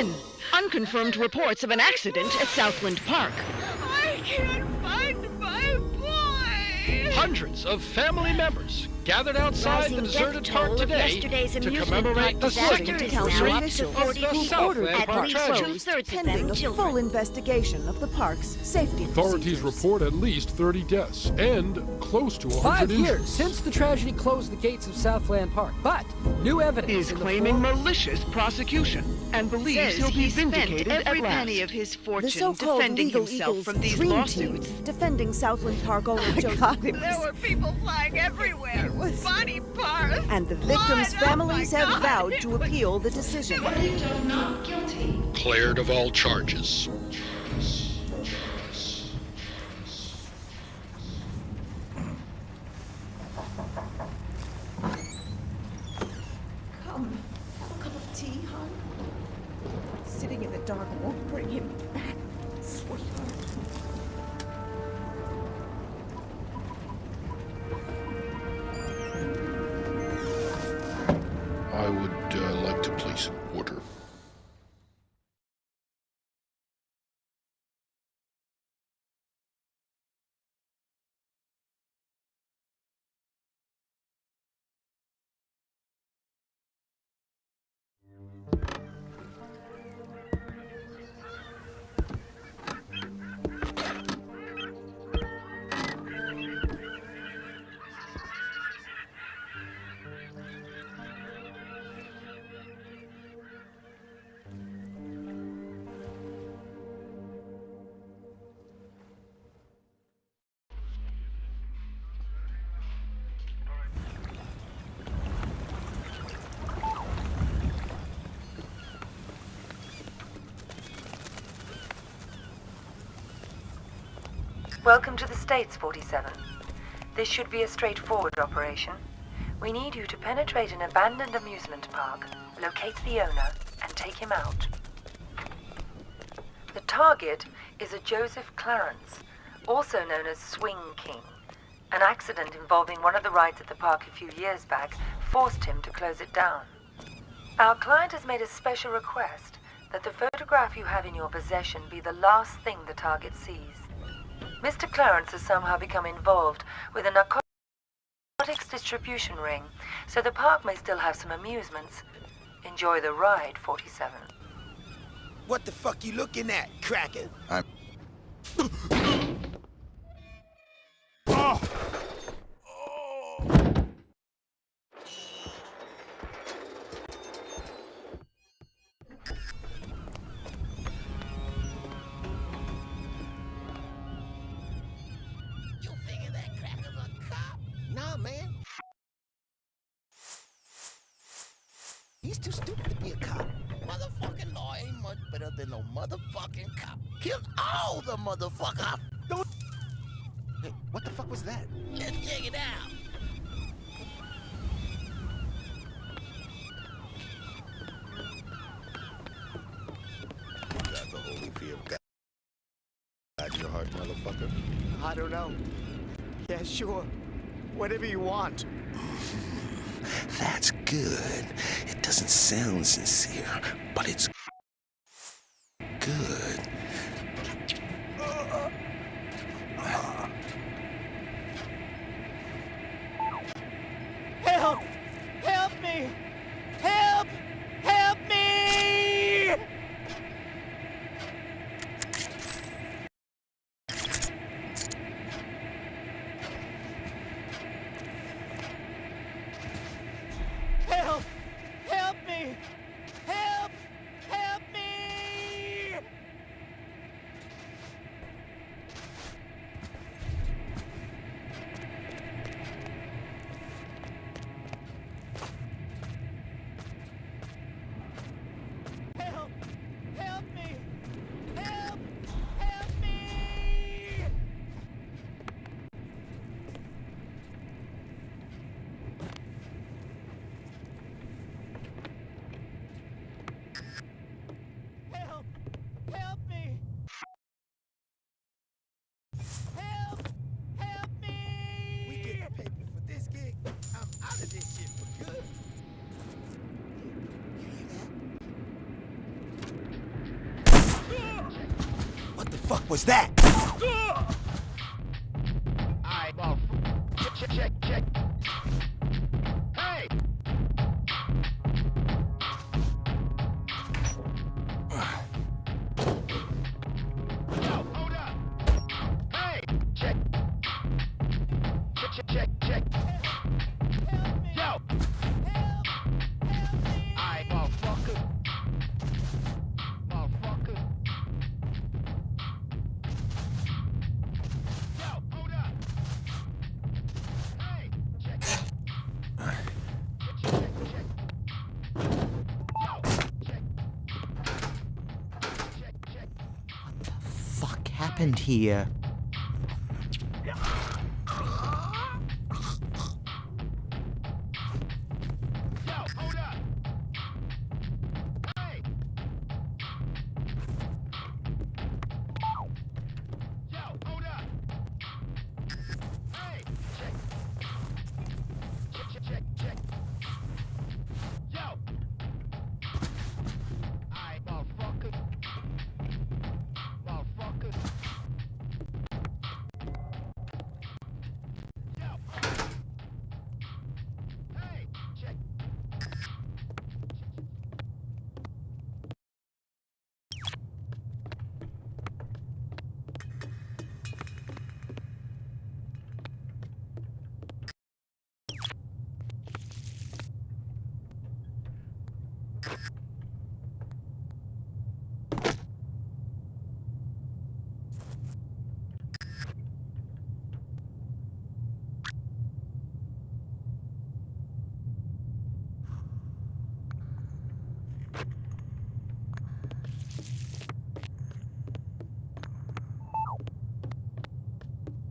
in. Unconfirmed reports of an accident at Southland Park. I can't find my boy! Hundreds of family members gathered outside Rising the deserted death park toll of today yesterday's to amusement commemorate park the disaster second is now anniversary up of to the 40 people. Southland At Park least tragedy. two-thirds of pending them a children. full investigation of the park's safety Authorities procedures. report at least 30 deaths and close to 100 5 injuries. years since the tragedy closed the gates of Southland Park, but new evidence Is in the claiming form... malicious prosecution and believes Says he'll be he spent vindicated every at last. penny of his The fortune so-called defending Legal himself Eagles from these dream lawsuits. team defending Southland Park owner Joe. There were people flying everywhere. Body parts. And the victims' blood. families Oh my have God. vowed to appeal the decision. Cleared of all charges. Come, have a cup of tea, hon. Sitting in the dark won't bring him back, sweetheart. I would like to place an order. Welcome to the States, 47. This should be a straightforward operation. We need you to penetrate an abandoned amusement park, locate the owner, and take him out. The target is a Joseph Clarence, also known as Swing King. An accident involving one of the rides at the park a few years back forced him to close it down. Our client has made a special request that the photograph you have in your possession be the last thing the target sees. Mr. Clarence has somehow become involved with a narcotics distribution ring, so the park may still have some amusements. Enjoy the ride, 47. What the fuck you looking at, cracker? You figure that cracker's a cop? Nah, man. He's too stupid to be a cop. Motherfucking law ain't much better than no motherfucking cop. Kill all the motherfucker. Don't. Hey, what the fuck was that? Let's check it out. You got the holy fear of God in your heart, motherfucker. I don't know. Yeah, sure. Whatever you want. That's good. It doesn't sound sincere, but it's good. Help! Help me! Help! Help me! Help! Help me! Help! Help! fuck was that? Alright, well, check. Hey! Yo, hold up! Hey! Check. Yo! Alright, motherfucker. Yo, hold up! Hey! Check. Fuck happened here?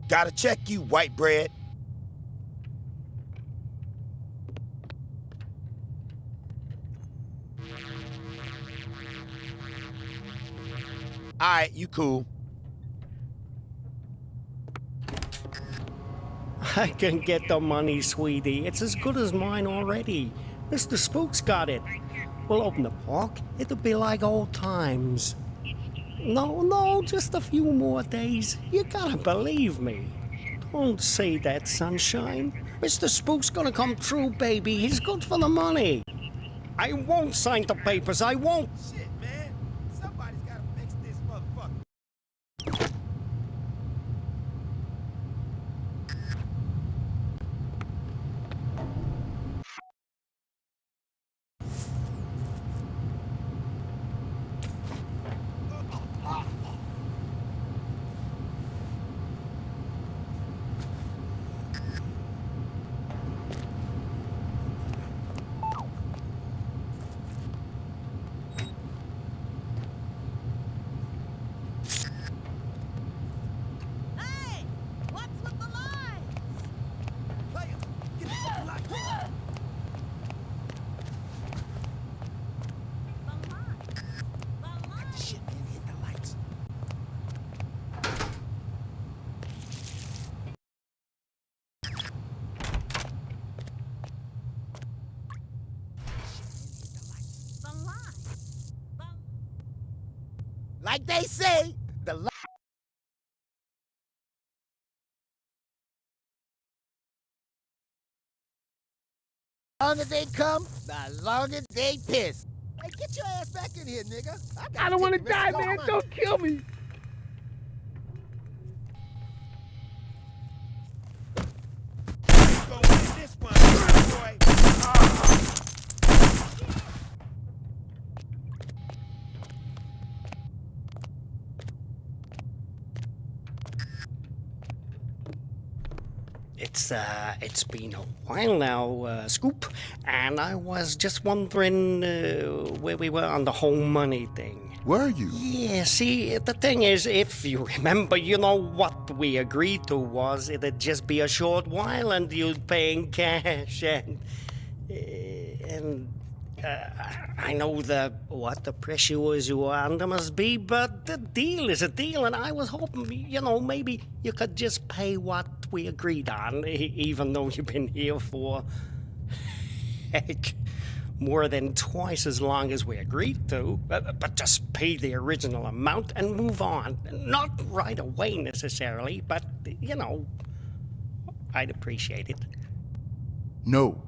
Gotta check you, white bread. Alright, you cool. I can get the money, sweetie. It's as good as mine already. Mr. Spook's got it. We'll open the park. It'll be like old times. No, just a few more days. You gotta believe me. Don't say that, sunshine. Mr. Spook's gonna come through, baby. He's good for the money. I won't sign the papers. I won't. Shit, man. Somebody's gotta fix this motherfucker. Like they say, the longer they come, the longer they piss. Hey, get your ass back in here, nigga. I don't want to die, man. Don't kill me. Go win this one, boy. It's been a while now, Scoop, and I was just wondering where we were on the whole money thing. Were you? Yeah, see, the thing is, if you remember, you know what we agreed to was it'd just be a short while and you'd pay in cash, and I know what the pressures you are under must be, but the deal is a deal, and I was hoping, maybe you could just pay what we agreed on, even though you've been here for, heck, more than twice as long as we agreed to, but just pay the original amount and move on. Not right away necessarily, but, you know, I'd appreciate it. No.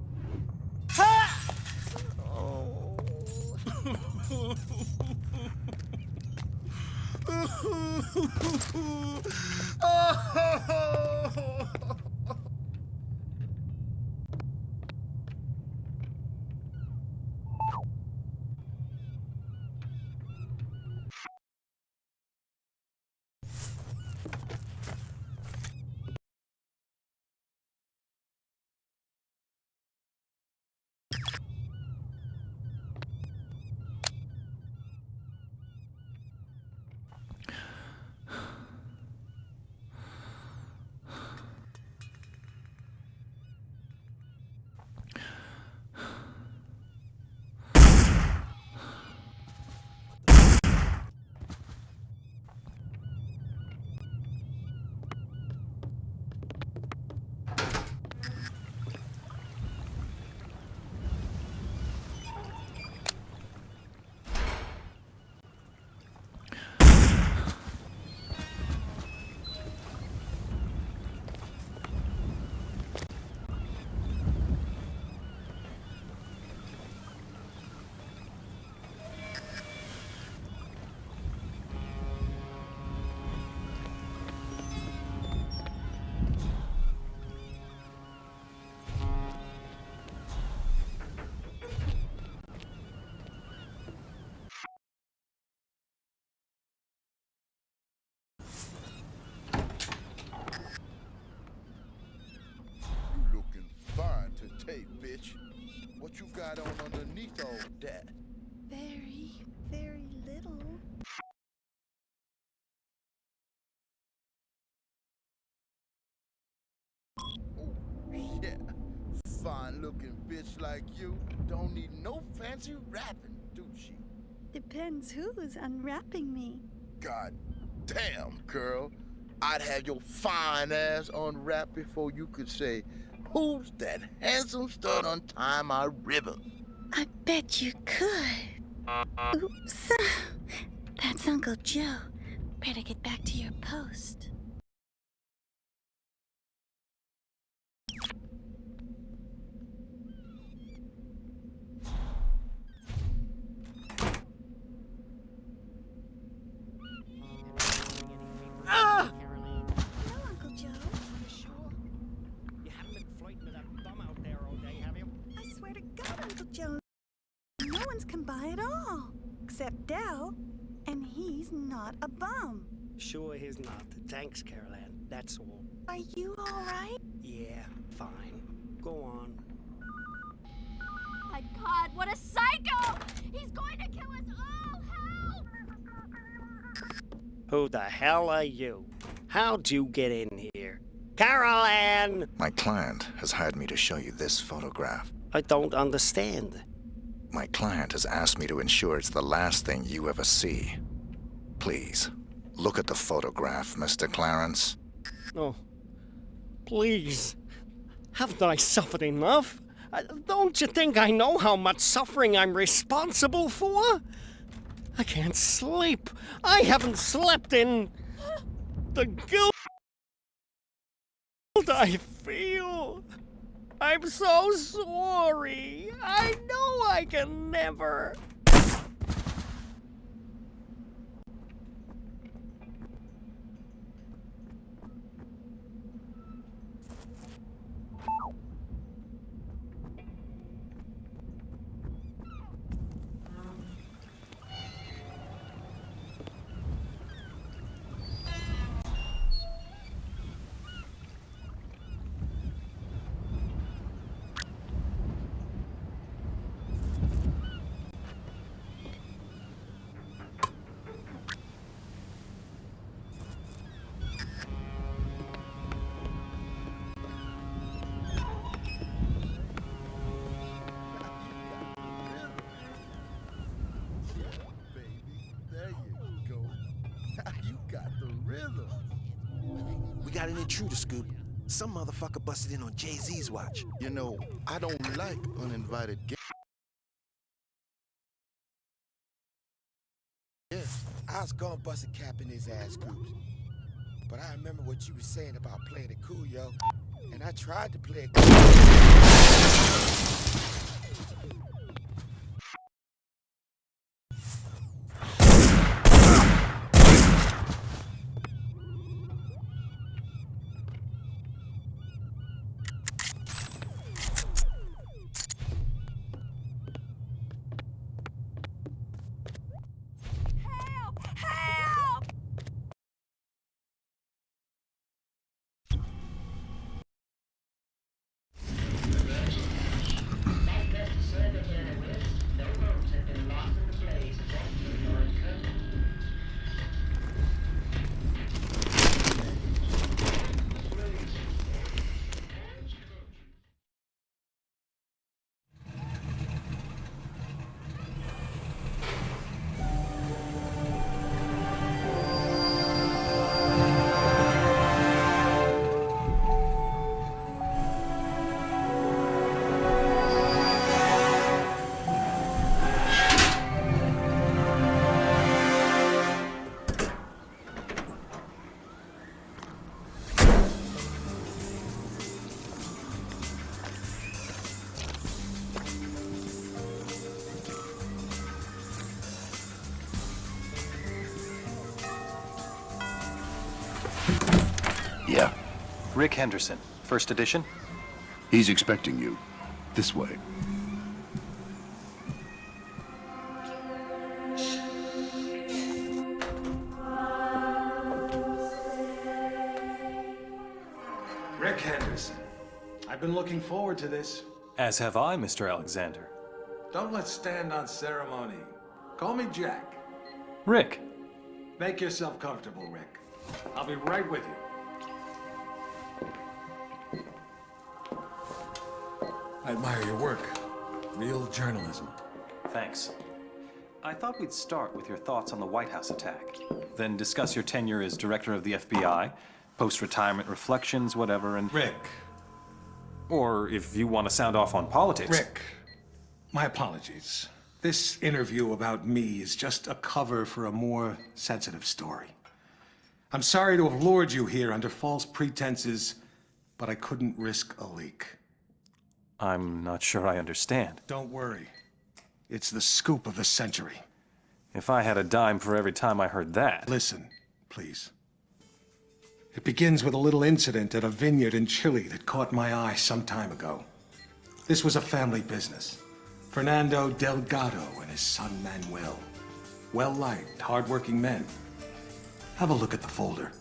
Bitch, what you got on underneath all that? Very, very little. Oh, yeah. Fine-looking bitch like you don't need no fancy wrapping, do she? Depends who's unwrapping me. God damn, girl. I'd have your fine ass unwrapped before you could say, "Who's that handsome stud untying my ribbon?" I bet you could. Oops. That's Uncle Joe. Better get back to your post. Ah! Hello, Uncle Joe. You haven't been flirting with that bum out there all day, have you? I swear to God, Uncle Joe, no one's come by at all. Except Dell. And he's not a bum. Sure he's not. Thanks, Carol Ann. That's all. Are you all right? Yeah, fine. Go on. My God, what a psycho! He's going to kill us all! Help! Who the hell are you? How'd you get in here? Carol Ann! My client has hired me to show you this photograph. I don't understand. My client has asked me to ensure it's the last thing you ever see. Please, look at the photograph, Mr. Clarence. Oh, please. Haven't I suffered enough? Don't you think I know how much suffering I'm responsible for? I can't sleep. I haven't slept in... the guilt I feel. I'm so sorry. I know I can never... We got an intruder, Scoop. Some motherfucker busted in on Jay-Z's watch. You know, I don't like uninvited guests. I was gonna bust a cap in his ass scoops. But I remember what you were saying about playing it cool, yo. And I tried to play it cool. Yeah. Rick Henderson, first edition? He's expecting you. This way. Rick Henderson. I've been looking forward to this. As have I, Mr. Alexander. Don't let's stand on ceremony. Call me Jack. Rick. Make yourself comfortable, Rick. I'll be right with you. I admire your work. Real journalism. Thanks. I thought we'd start with your thoughts on the White House attack, then discuss your tenure as director of the FBI, post-retirement reflections, whatever, and... Rick. Or if you want to sound off on politics. Rick, my apologies. This interview about me is just a cover for a more sensitive story. I'm sorry to have lured you here under false pretenses, but I couldn't risk a leak. I'm not sure I understand. Don't worry. It's the scoop of the century. If I had a dime for every time I heard that... Listen, please. It begins with a little incident at a vineyard in Chile that caught my eye some time ago. This was a family business. Fernando Delgado and his son Manuel. Well-liked, hard-working men. Have a look at the folder.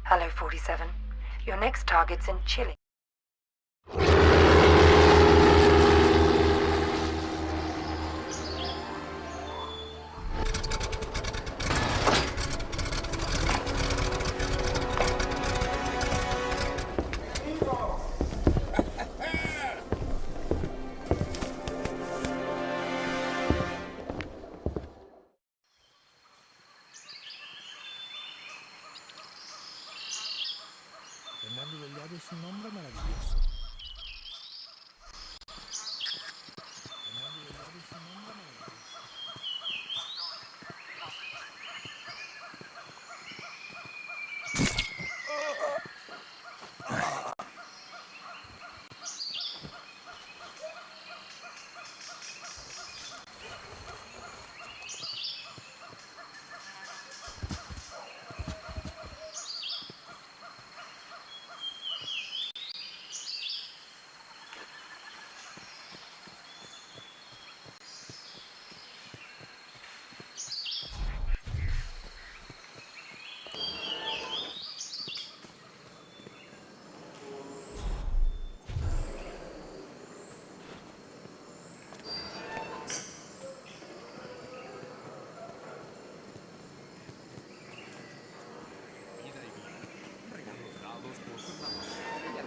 Hello, 47. Your next target's in Chile. Es un nombre maravilloso.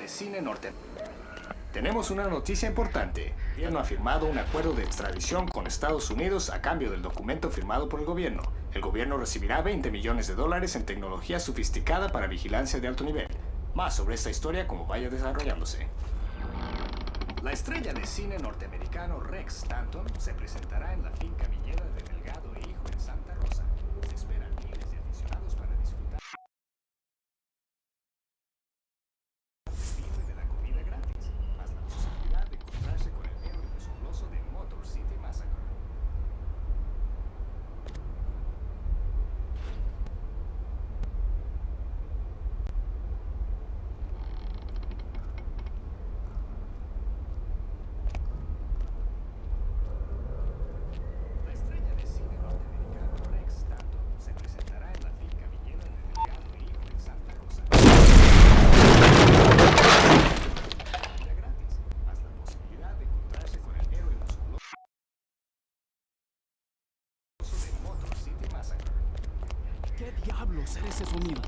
Cine norte. Tenemos una noticia importante. El gobierno ha firmado un acuerdo de extradición con Estados Unidos a cambio del documento firmado por el gobierno. El gobierno recibirá $20 millones en tecnología sofisticada para vigilancia de alto nivel. Más sobre esta historia como vaya desarrollándose. La estrella de cine norteamericano Rex Stanton se presentará en la finca viñera de Delgado e Hijo en Santa Rosa. Se esperan miles de aficionados para disfrutar del vino y de la comida gratis, más la posibilidad de encontrarse con el héroe musculoso de Motor City Massacre. ¿Qué diablos era ese sonido?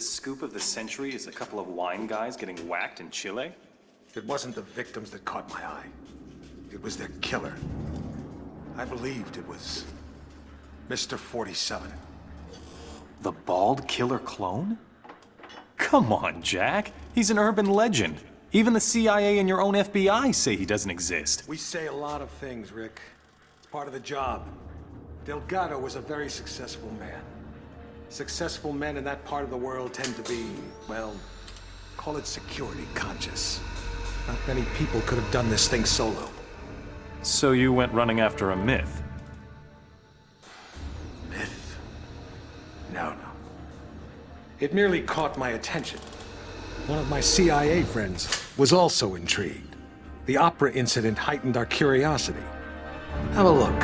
scoop of the century is a couple of wine guys getting whacked in Chile? It wasn't the victims that caught my eye. It was their killer. I believed it was Mr. 47. The bald killer clone? Come on, Jack. He's an urban legend. Even the CIA and your own FBI say he doesn't exist. We say a lot of things, Rick. It's part of the job. Delgado was a very successful man. Successful men in that part of the world tend to be, well, call it security conscious. Not many people could have done this thing solo. So you went running after a myth? Myth? No. It merely caught my attention. One of my CIA friends was also intrigued. The opera incident heightened our curiosity. Have a look.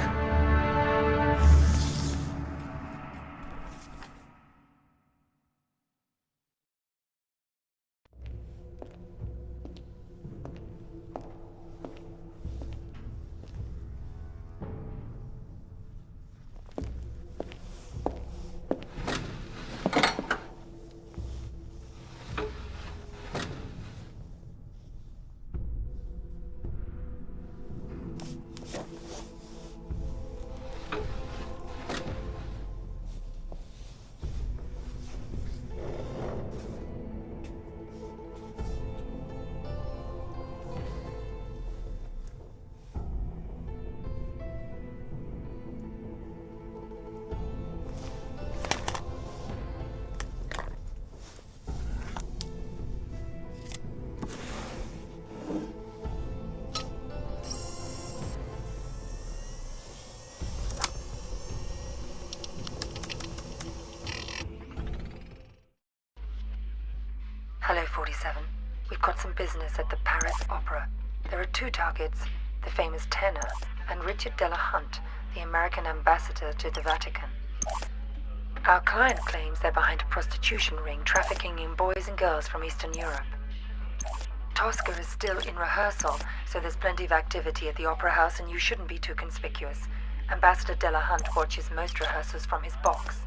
Hello, 47. We've got some business at the Paris Opera. There are two targets, the famous tenor and Richard Delahunt, the American ambassador to the Vatican. Our client claims they're behind a prostitution ring trafficking in boys and girls from Eastern Europe. Tosca is still in rehearsal, so there's plenty of activity at the Opera House and you shouldn't be too conspicuous. Ambassador Delahunt watches most rehearsals from his box.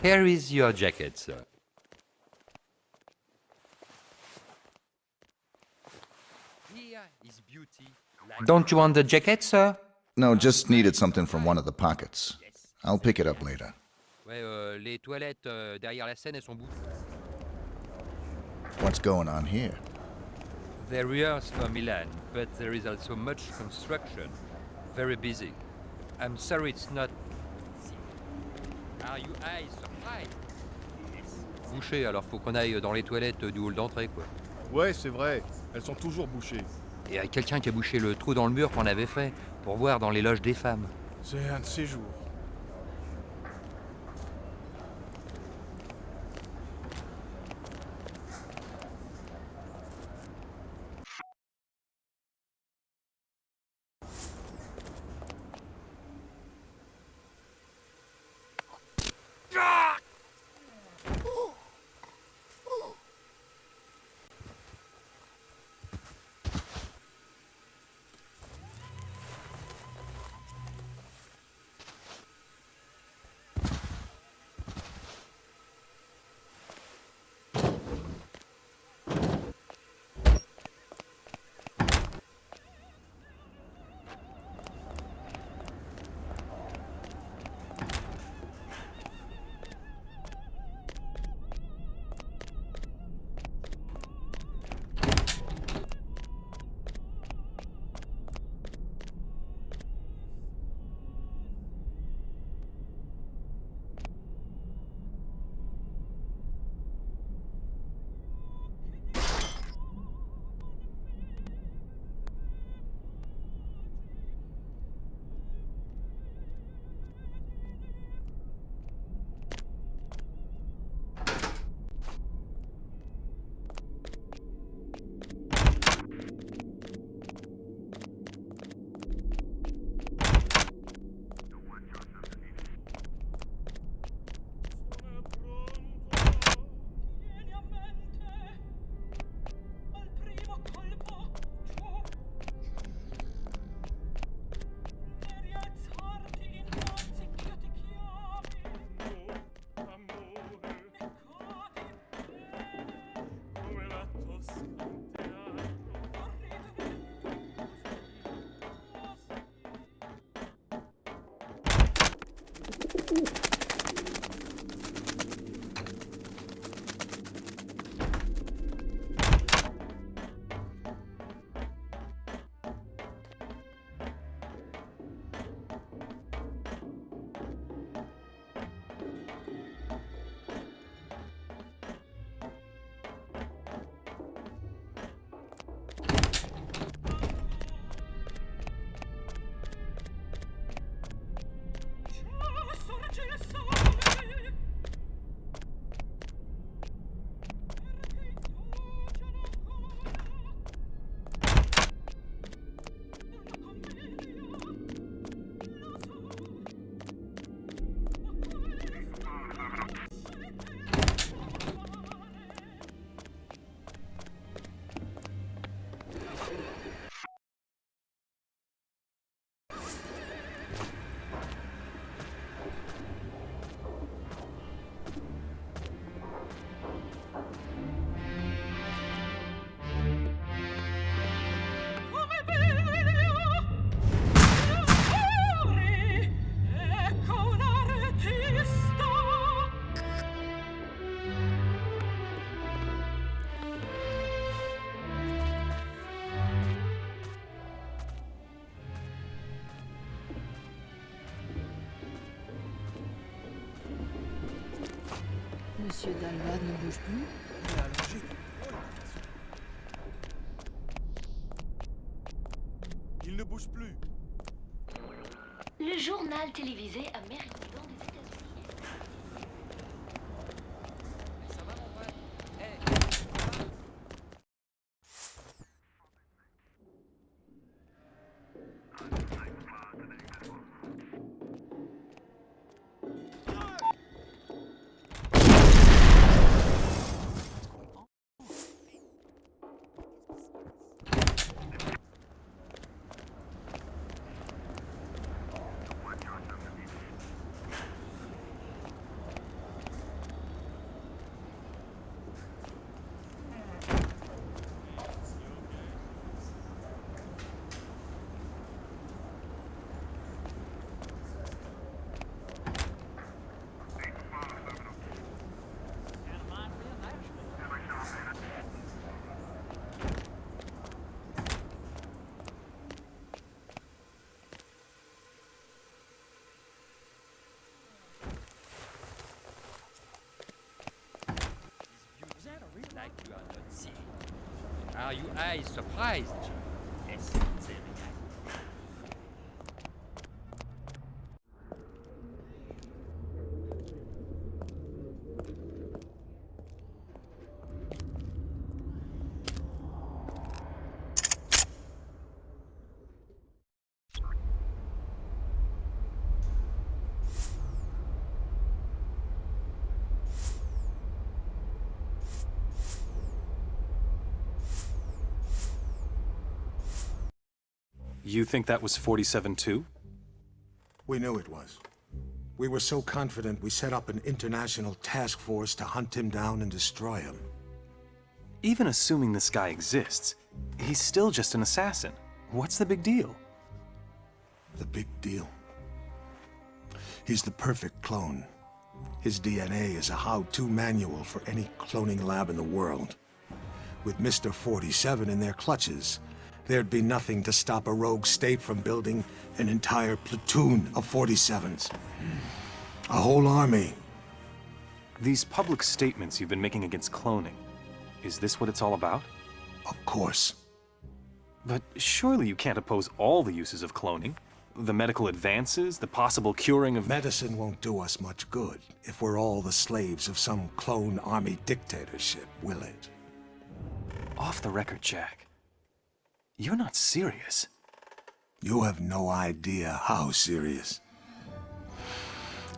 Here is your jacket, sir. Here is beauty. Don't you want the jacket, sir? No, just needed something from one of the pockets. I'll pick it up later. Ouais, les toilettes derrière la scène, elles sont bouches. What's going on here? They rehearse for Milan, but there is also much construction. Very busy. I'm sorry it's not... Are you eyes surprised? Bouché, alors faut qu'on aille dans les toilettes du hall d'entrée, quoi. Ouais, c'est vrai. Elles sont toujours bouchées. Et il y a quelqu'un qui a bouché le trou dans le mur qu'on avait fait pour voir dans les loges des femmes. C'est un de ces jours. Monsieur Dalvad ne bouge plus. Il ne bouge plus. Le journal télévisé américain des États-Unis. Like you are not seeing. Are you eyes surprised? Yes, very nice. You think that was 47 too? We knew it was. We were so confident we set up an international task force to hunt him down and destroy him. Even assuming this guy exists, he's still just an assassin. What's the big deal? The big deal? He's the perfect clone. His DNA is a how-to manual for any cloning lab in the world. With Mr. 47 in their clutches, there'd be nothing to stop a rogue state from building an entire platoon of 47s. A whole army. These public statements you've been making against cloning, is this what it's all about? Of course. But surely you can't oppose all the uses of cloning. The medical advances, the possible curing of... Medicine won't do us much good if we're all the slaves of some clone army dictatorship, will it? Off the record, Jack. You're not serious. You have no idea how serious.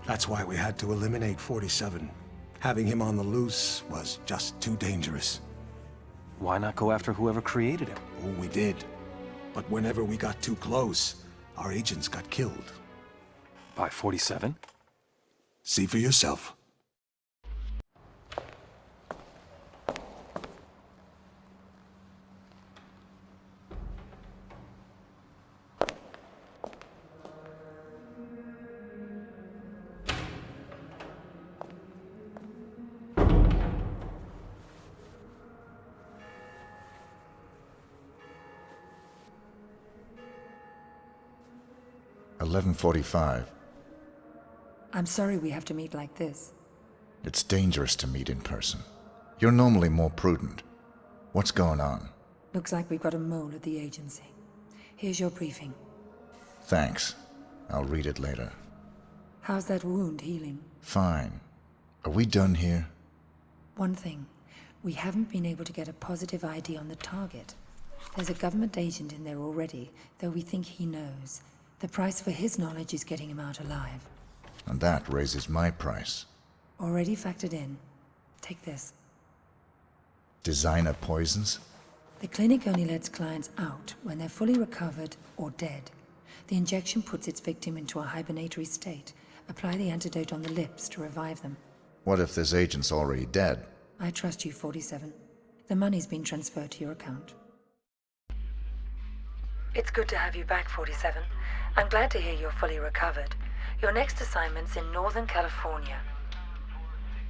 That's why we had to eliminate 47. Having him on the loose was just too dangerous. Why not go after whoever created him? Oh, we did. But whenever we got too close, our agents got killed. By 47? See for yourself. 11:45. I'm sorry we have to meet like this. It's dangerous to meet in person. You're normally more prudent. What's going on? Looks like we've got a mole at the agency. Here's your briefing. Thanks. I'll read it later. How's that wound healing? Fine. Are we done here? One thing. We haven't been able to get a positive ID on the target. There's a government agent in there already, though we think he knows. The price for his knowledge is getting him out alive. And that raises my price. Already factored in. Take this. Designer poisons? The clinic only lets clients out when they're fully recovered or dead. The injection puts its victim into a hibernatory state. Apply the antidote on the lips to revive them. What if this agent's already dead? I trust you, 47. The money's been transferred to your account. It's good to have you back, 47. I'm glad to hear you're fully recovered. Your next assignment's in Northern California.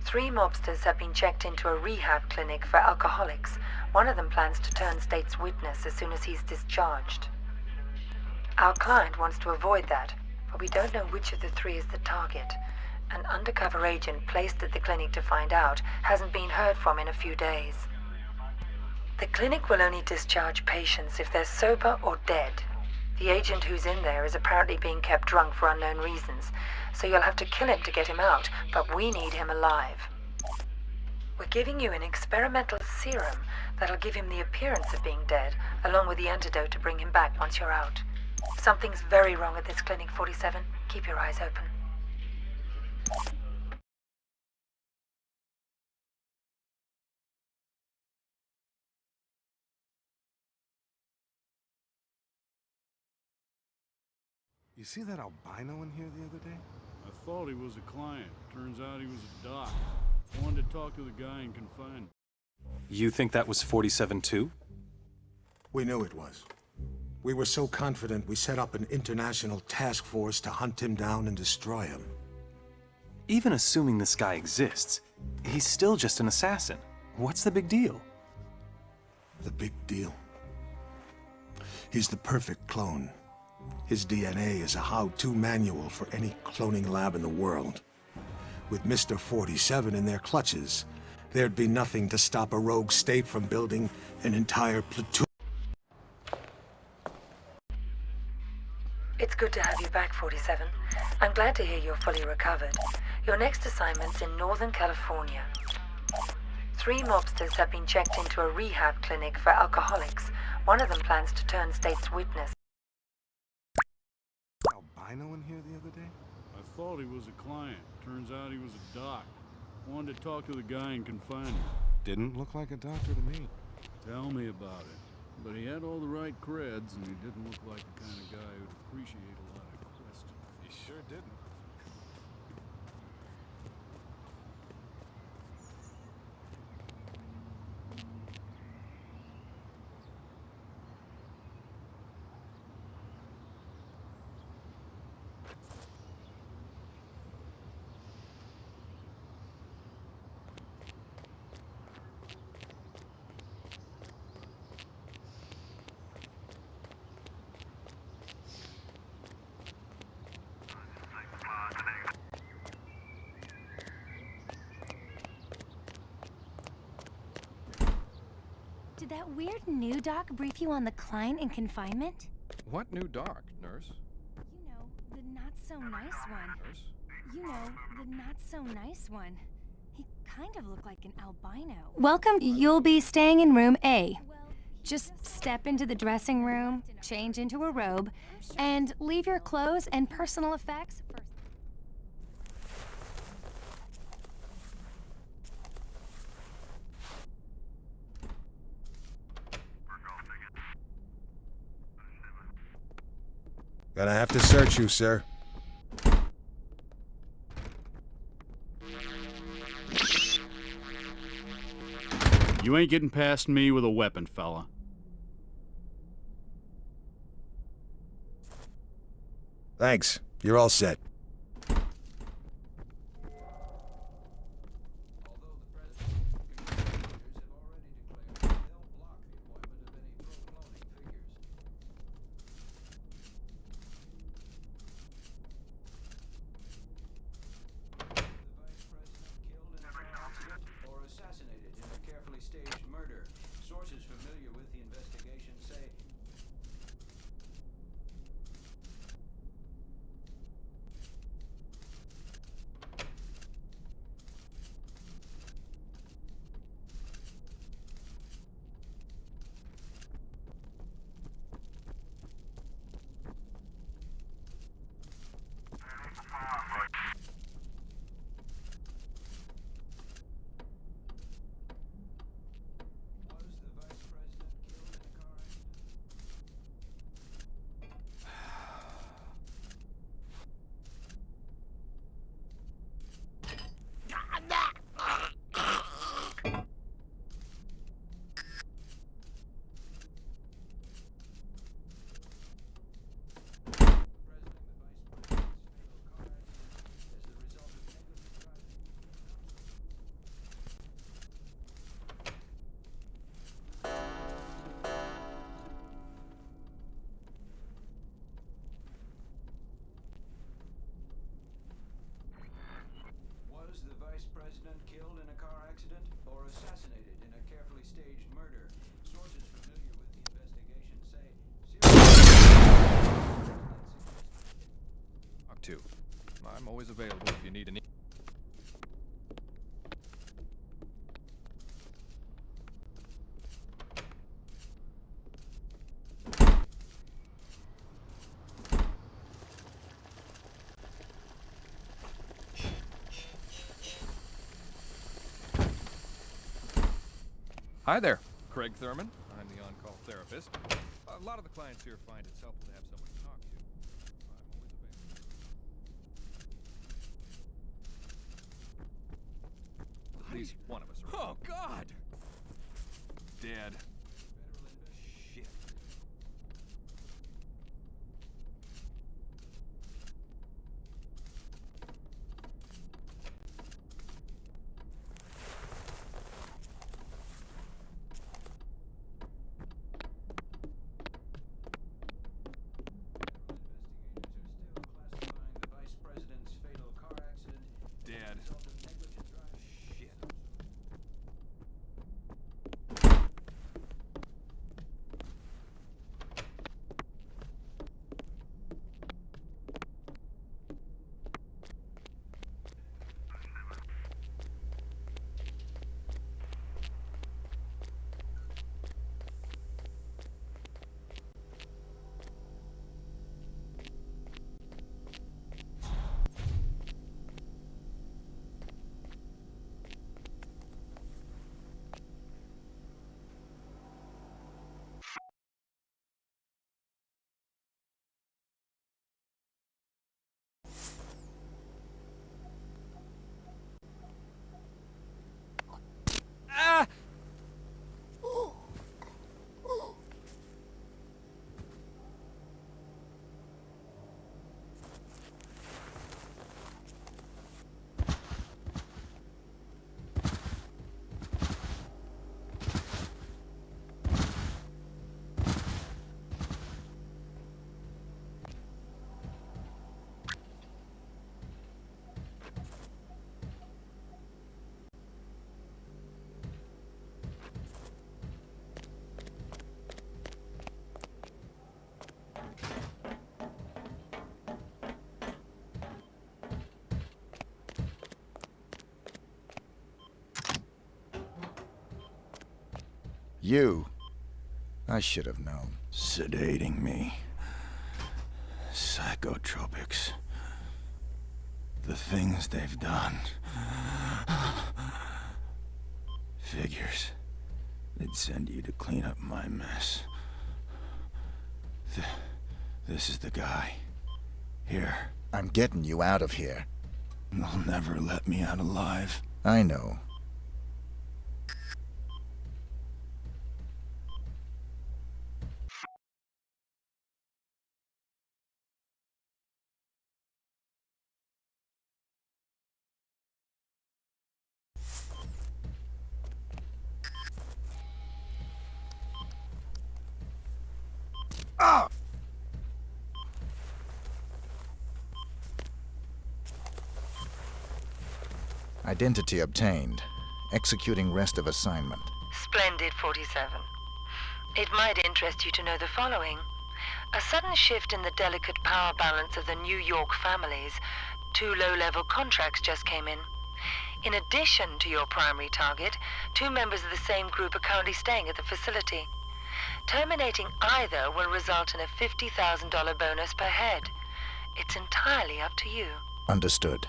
3 mobsters have been checked into a rehab clinic for alcoholics. One of them plans to turn state's witness as soon as he's discharged. Our client wants to avoid that, but we don't know which of the 3 is the target. An undercover agent placed at the clinic to find out hasn't been heard from in a few days. The clinic will only discharge patients if they're sober or dead. The agent who's in there is apparently being kept drunk for unknown reasons, so you'll have to kill him to get him out, but we need him alive. We're giving you an experimental serum that'll give him the appearance of being dead, along with the antidote to bring him back once you're out. Something's very wrong at this clinic, 47. Keep your eyes open. You see that albino in here the other day? I thought he was a client. Turns out he was a doc. I wanted to talk to the guy in confinement. You think that was 47 too? We knew it was. We were so confident we set up an international task force to hunt him down and destroy him. Even assuming this guy exists, he's still just an assassin. What's the big deal? The big deal? He's the perfect clone. His DNA is a how-to manual for any cloning lab in the world. With Mr. 47 in their clutches, there'd be nothing to stop a rogue state from building an entire platoon. It's good to have you back, 47. I'm glad to hear you're fully recovered. Your next assignment's in Northern California. 3 mobsters have been checked into a rehab clinic for alcoholics. One of them plans to turn state's witness. Albino in here the other day? I thought he was a client. Turns out he was a doc. I wanted to talk to the guy in confinement. Didn't look like a doctor to me. Tell me about it. But he had all the right creds, and he didn't look like the kind of guy who'd appreciate a lot of questions. He sure didn't. Did that weird new doc brief you on the client in confinement? What new doc, nurse? You know, the not-so-nice one. Nurse? You know, the not-so-nice one. He kind of looked like an albino. Welcome. You'll be staying in room A. Just step into the dressing room, change into a robe, and leave your clothes and personal effects for... Gonna have to search you, sir. You ain't getting past me with a weapon, fella. Thanks. You're all set. always available if you need any. Hi there, Craig Thurman. I'm the on-call therapist. A lot of the clients here find it's helpful to have someone to talk to. I'm always available. At least one of us are. Oh, God! Dead. Shit. Dead. Shit. Ah! You. I should have known. Sedating me. Psychotropics. The things they've done. Figures. They'd send you to clean up my mess. This is the guy. Here. I'm getting you out of here. They'll never let me out alive. I know. Ah! Identity obtained. Executing rest of assignment. Splendid, 47. It might interest you to know the following. A sudden shift in the delicate power balance of the New York families. 2 low-level contracts just came in. In addition to your primary target, 2 members of the same group are currently staying at the facility. Terminating either will result in a $50,000 bonus per head. It's entirely up to you. Understood.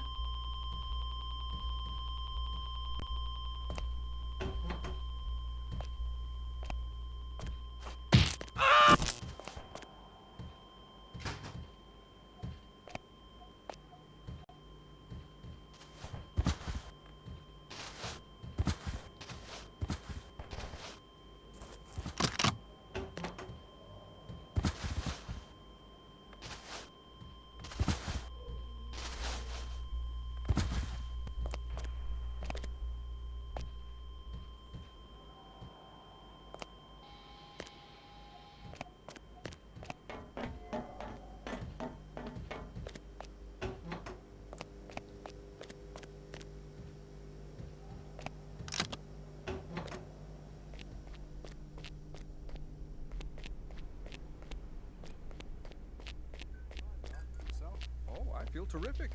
I feel terrific.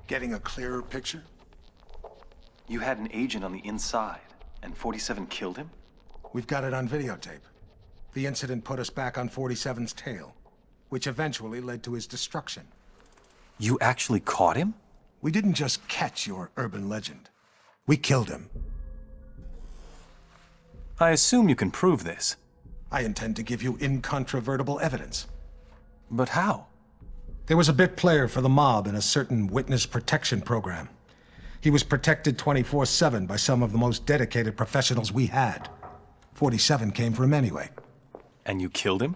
Getting a clearer picture? You had an agent on the inside, and 47 killed him? We've got it on videotape. The incident put us back on 47's tail, which eventually led to his destruction. You actually caught him? We didn't just catch your urban legend. We killed him. I assume you can prove this. I intend to give you incontrovertible evidence. But how? There was a bit player for the mob in a certain witness protection program. He was protected 24/7 by some of the most dedicated professionals we had. 47 came for him anyway. And you killed him?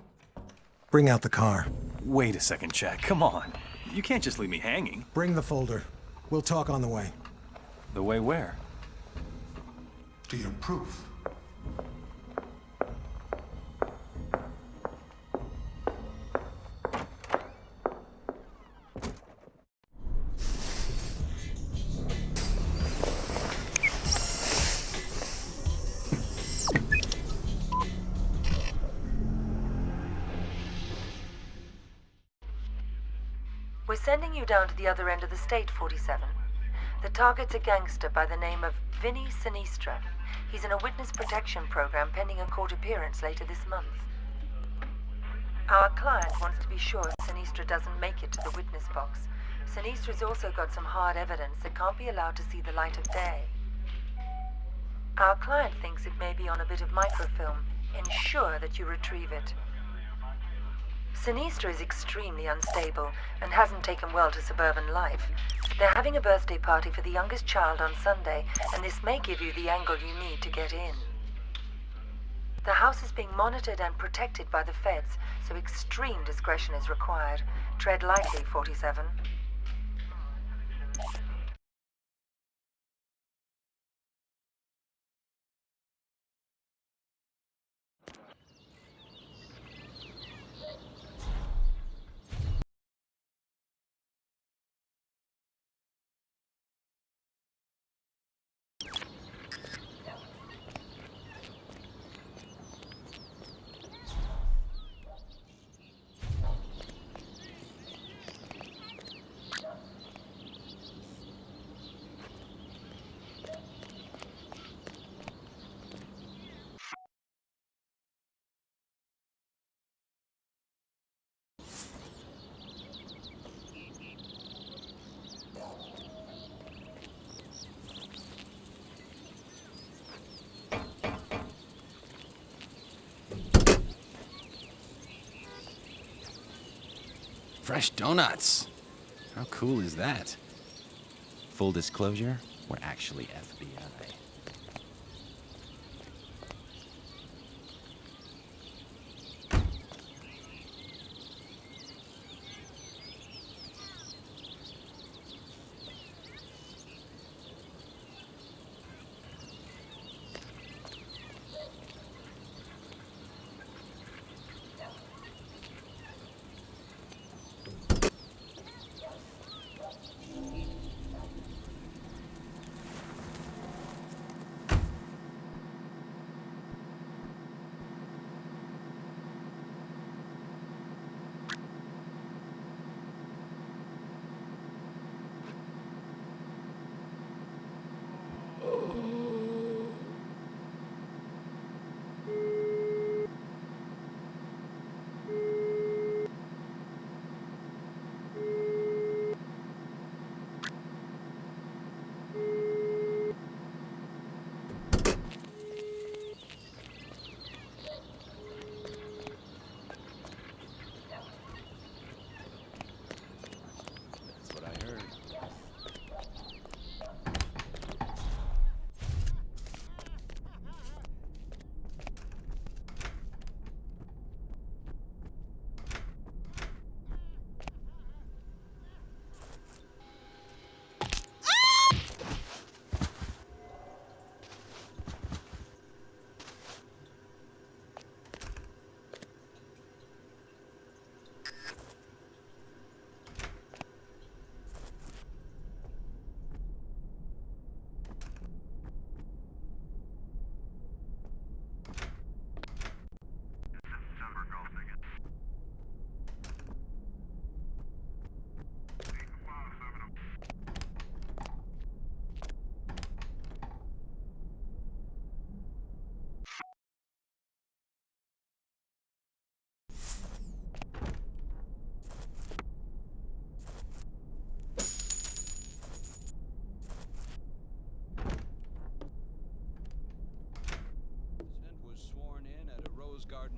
Bring out the car. Wait a second, Jack. Come on. You can't just leave me hanging. Bring the folder. We'll talk on the way. The way where? To your proof. We're sending you down to the other end of the state, 47. The target's a gangster by the name of Vinny Sinistra. He's in a witness protection program pending a court appearance later this month. Our client wants to be sure Sinistra doesn't make it to the witness box. Sinistra's also got some hard evidence that can't be allowed to see the light of day. Our client thinks it may be on a bit of microfilm. Ensure that you retrieve it. Sinistra is extremely unstable and hasn't taken well to suburban life. They're having a birthday party for the youngest child on Sunday, and this may give you the angle you need to get in. The house is being monitored and protected by the feds, so extreme discretion is required. Tread lightly, 47. Fresh donuts. How cool is that? Full disclosure, we're actually FBI.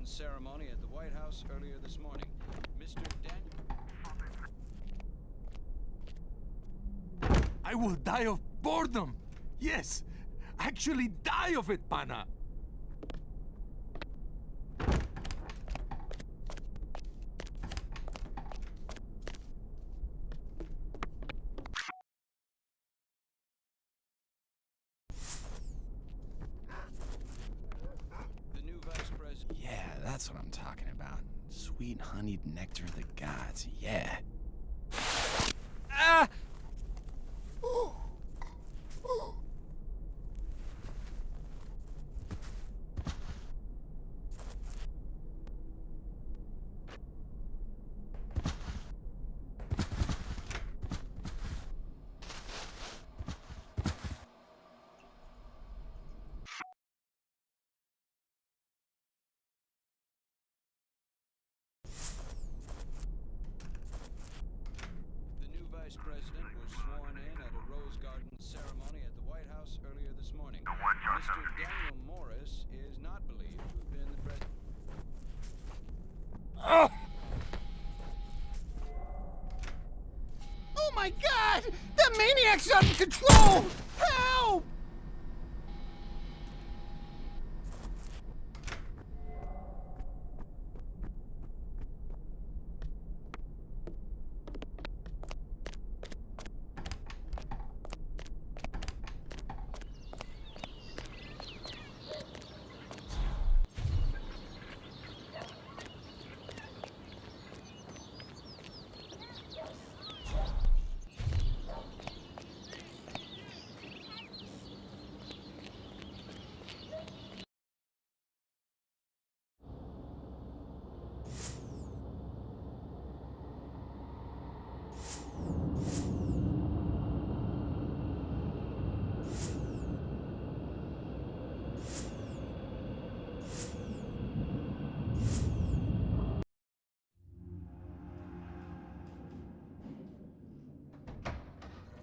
Garden ceremony at the White House earlier this morning. Mr. Daniel... I will die of boredom! Yes! Actually die of it, pana! Yeah, that's what I'm talking about. Sweet honeyed nectar of the gods, yeah. Ah! Vice President was sworn in at a Rose Garden ceremony at the White House earlier this morning. Mr. Daniel Morris is not believed to have been the president. Oh my God! The maniac's out of control! Help!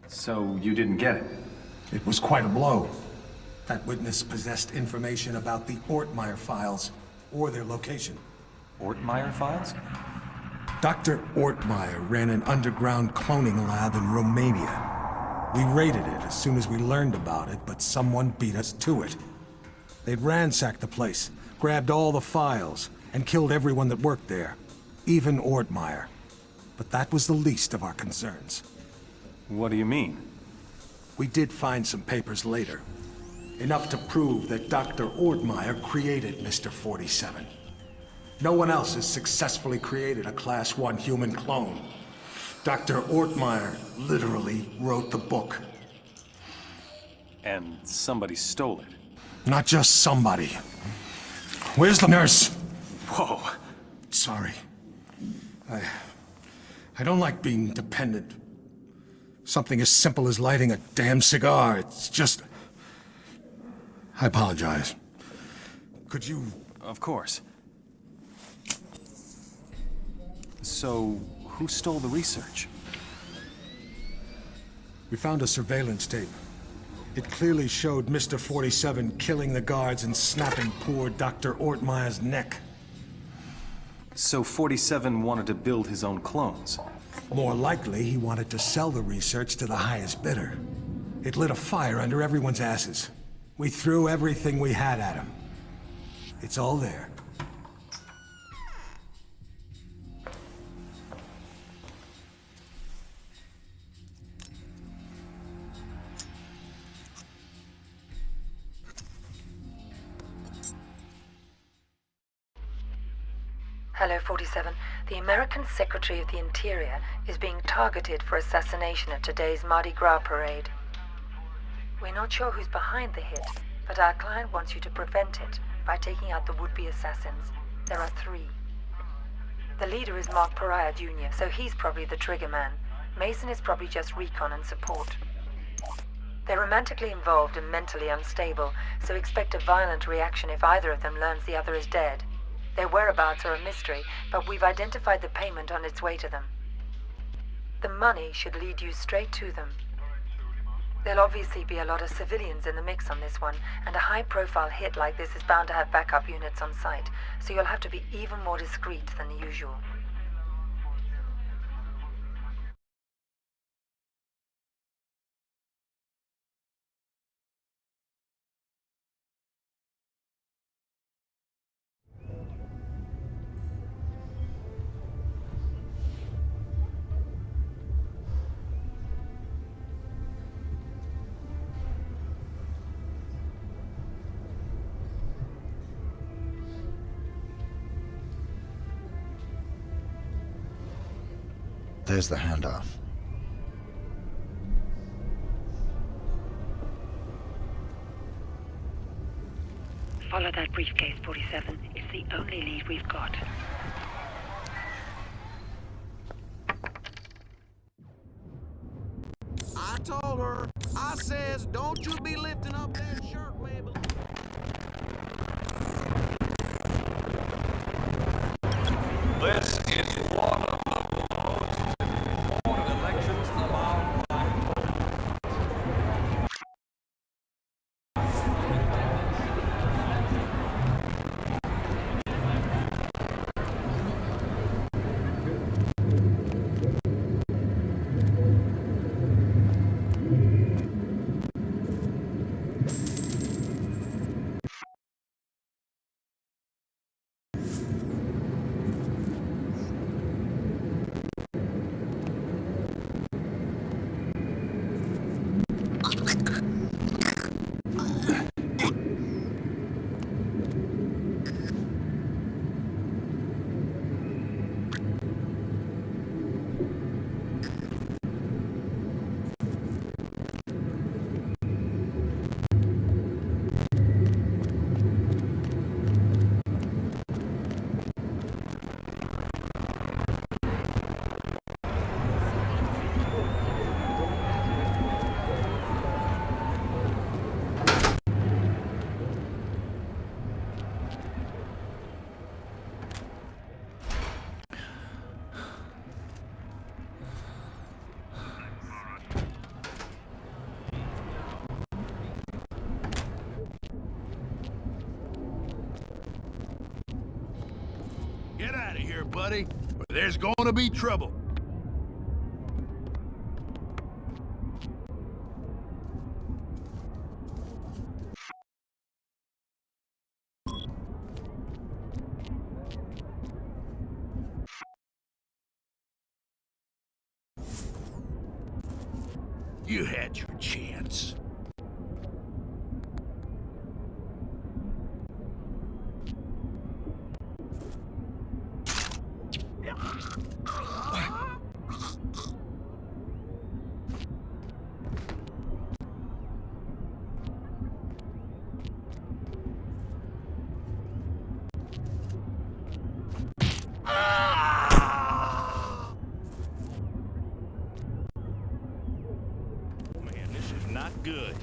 So you didn't get it? It was quite a blow. That witness possessed information about the Ortmeyer files, or their location. Ortmeyer files? Dr. Ortmeyer ran an underground cloning lab in Romania. We raided it as soon as we learned about it, but someone beat us to it. They'd ransacked the place, grabbed all the files, and killed everyone that worked there, even Ortmeyer. But that was the least of our concerns. What do you mean? We did find some papers later. Enough to prove that Dr. Ortmeyer created Mr. 47. No one else has successfully created a Class 1 human clone. Dr. Ortmeyer literally wrote the book. And somebody stole it. Not just somebody. Where's the nurse? Whoa. Sorry. I don't like being dependent. Something as simple as lighting a damn cigar, it's just... I apologize. Could you... Of course. So, who stole the research? We found a surveillance tape. It clearly showed Mr. 47 killing the guards and snapping poor Dr. Ortmeyer's neck. So 47 wanted to build his own clones? More likely, he wanted to sell the research to the highest bidder. It lit a fire under everyone's asses. We threw everything we had at him. It's all there. Hello, 47. The American Secretary of the Interior is being targeted for assassination at today's Mardi Gras parade. We're not sure who's behind the hit, but our client wants you to prevent it by taking out the would-be assassins. There are 3. The leader is Mark Pariah Jr., so he's probably the trigger man. Mason is probably just recon and support. They're romantically involved and mentally unstable, so expect a violent reaction if either of them learns the other is dead. Their whereabouts are a mystery, but we've identified the payment on its way to them. The money should lead you straight to them. There'll obviously be a lot of civilians in the mix on this one, and a high-profile hit like this is bound to have backup units on site, so you'll have to be even more discreet than usual. There's the handoff. Follow that briefcase, 47. It's the only lead we've got. I told her, I says, don't you be lifting up that shirt, Mabel. This is one of the most important elections of our Get out of here, buddy, or there's going to be trouble. You had your chance. Man, this is not good.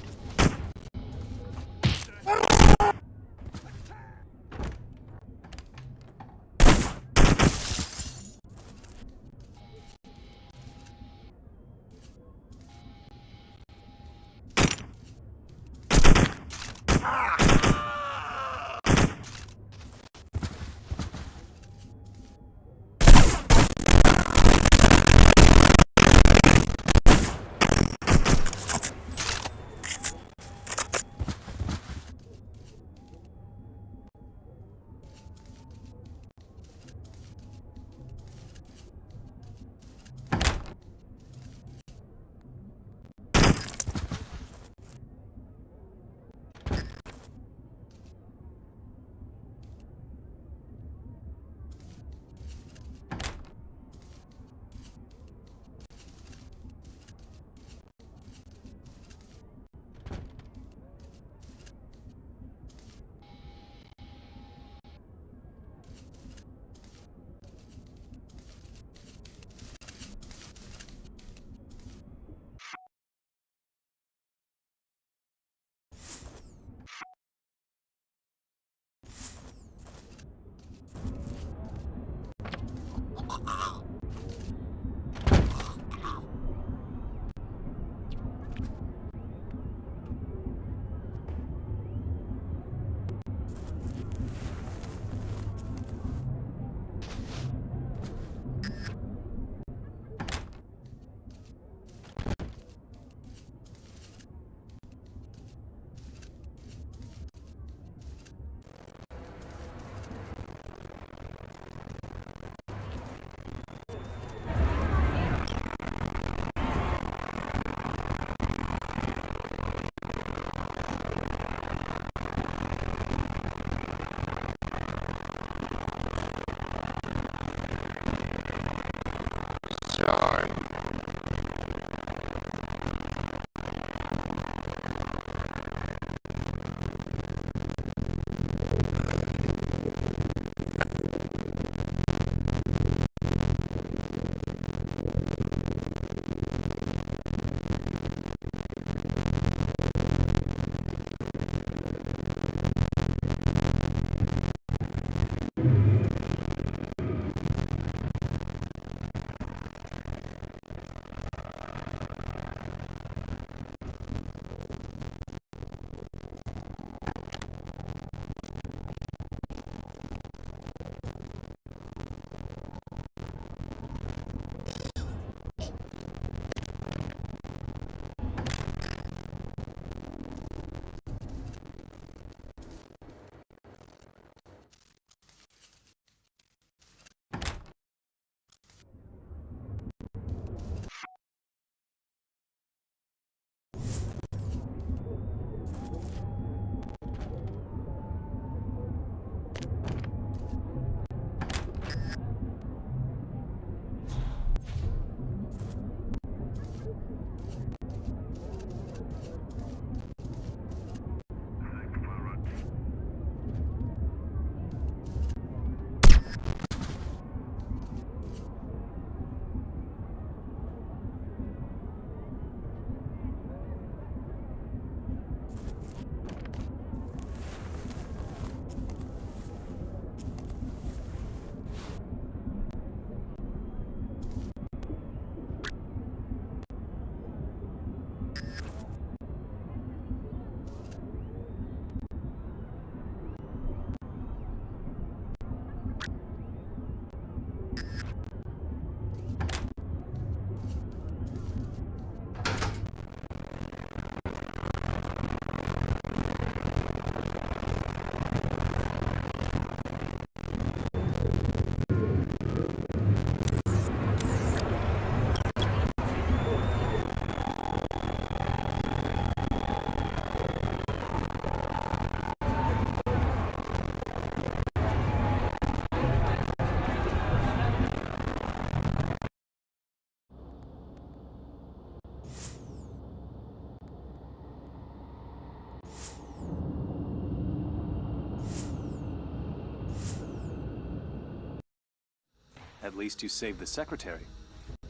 At least you saved the secretary.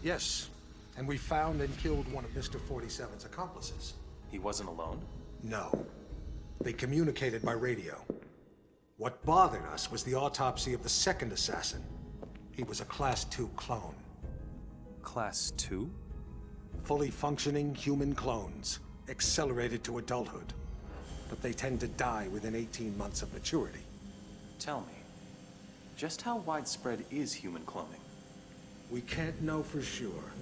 Yes, and we found and killed one of Mr. 47's accomplices. He wasn't alone? No. They communicated by radio. What bothered us was the autopsy of the second assassin. He was a Class 2 clone. Class 2? Fully functioning human clones, accelerated to adulthood. But they tend to die within 18 months of maturity. Tell me, just how widespread is human cloning? We can't know for sure,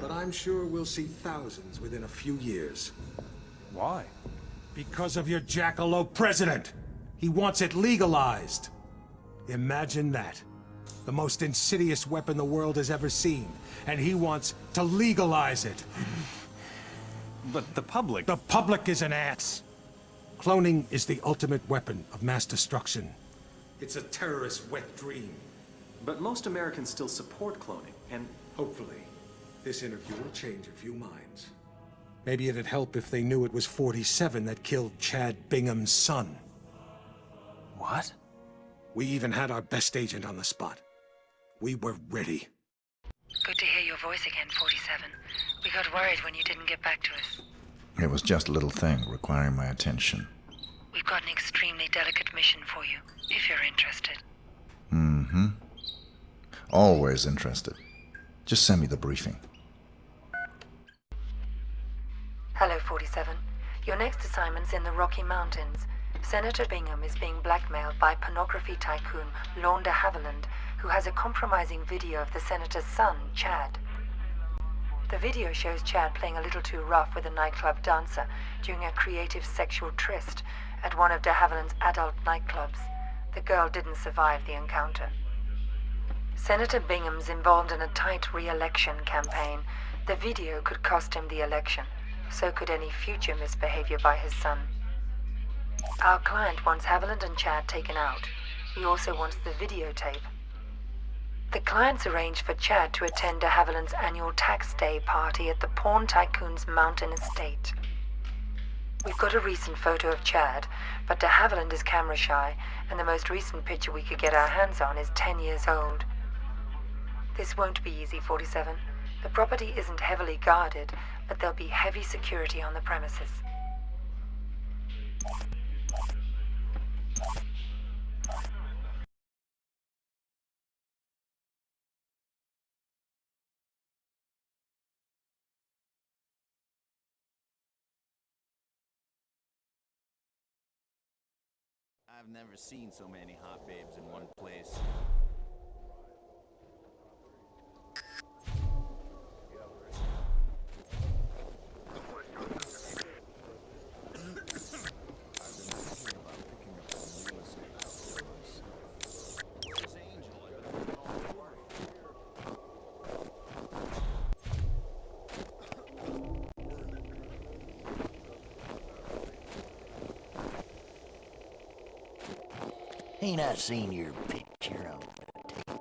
but I'm sure we'll see thousands within a few years. Why? Because of your jackalope president! He wants it legalized! Imagine that. The most insidious weapon the world has ever seen, and he wants to legalize it. But the public... The public is an ass! Cloning is the ultimate weapon of mass destruction. It's a terrorist's wet dream. But most Americans still support cloning, and... Hopefully, this interview will change a few minds. Maybe it'd help if they knew it was 47 that killed Chad Bingham's son. What? We even had our best agent on the spot. We were ready. Good to hear your voice again, 47. We got worried when you didn't get back to us. It was just a little thing requiring my attention. We've got an extremely delicate mission for you, if you're interested. Mm-hmm. Always interested. Just send me the briefing. Hello, 47. Your next assignment's in the Rocky Mountains. Senator Bingham is being blackmailed by pornography tycoon Lorne de Havilland, who has a compromising video of the senator's son, Chad. The video shows Chad playing a little too rough with a nightclub dancer during a creative sexual tryst at one of de Havilland's adult nightclubs. The girl didn't survive the encounter. Senator Bingham's involved in a tight re-election campaign. The video could cost him the election. So could any future misbehavior by his son. Our client wants Haviland and Chad taken out. He also wants the videotape. The client's arranged for Chad to attend de Havilland's annual tax day party at the porn tycoon's mountain estate. We've got a recent photo of Chad, but de Havilland is camera shy, and the most recent picture we could get our hands on is 10 years old. This won't be easy, 47. The property isn't heavily guarded, but there'll be heavy security on the premises. I've never seen so many hot babes in one place. Ain't I seen your picture on the tape?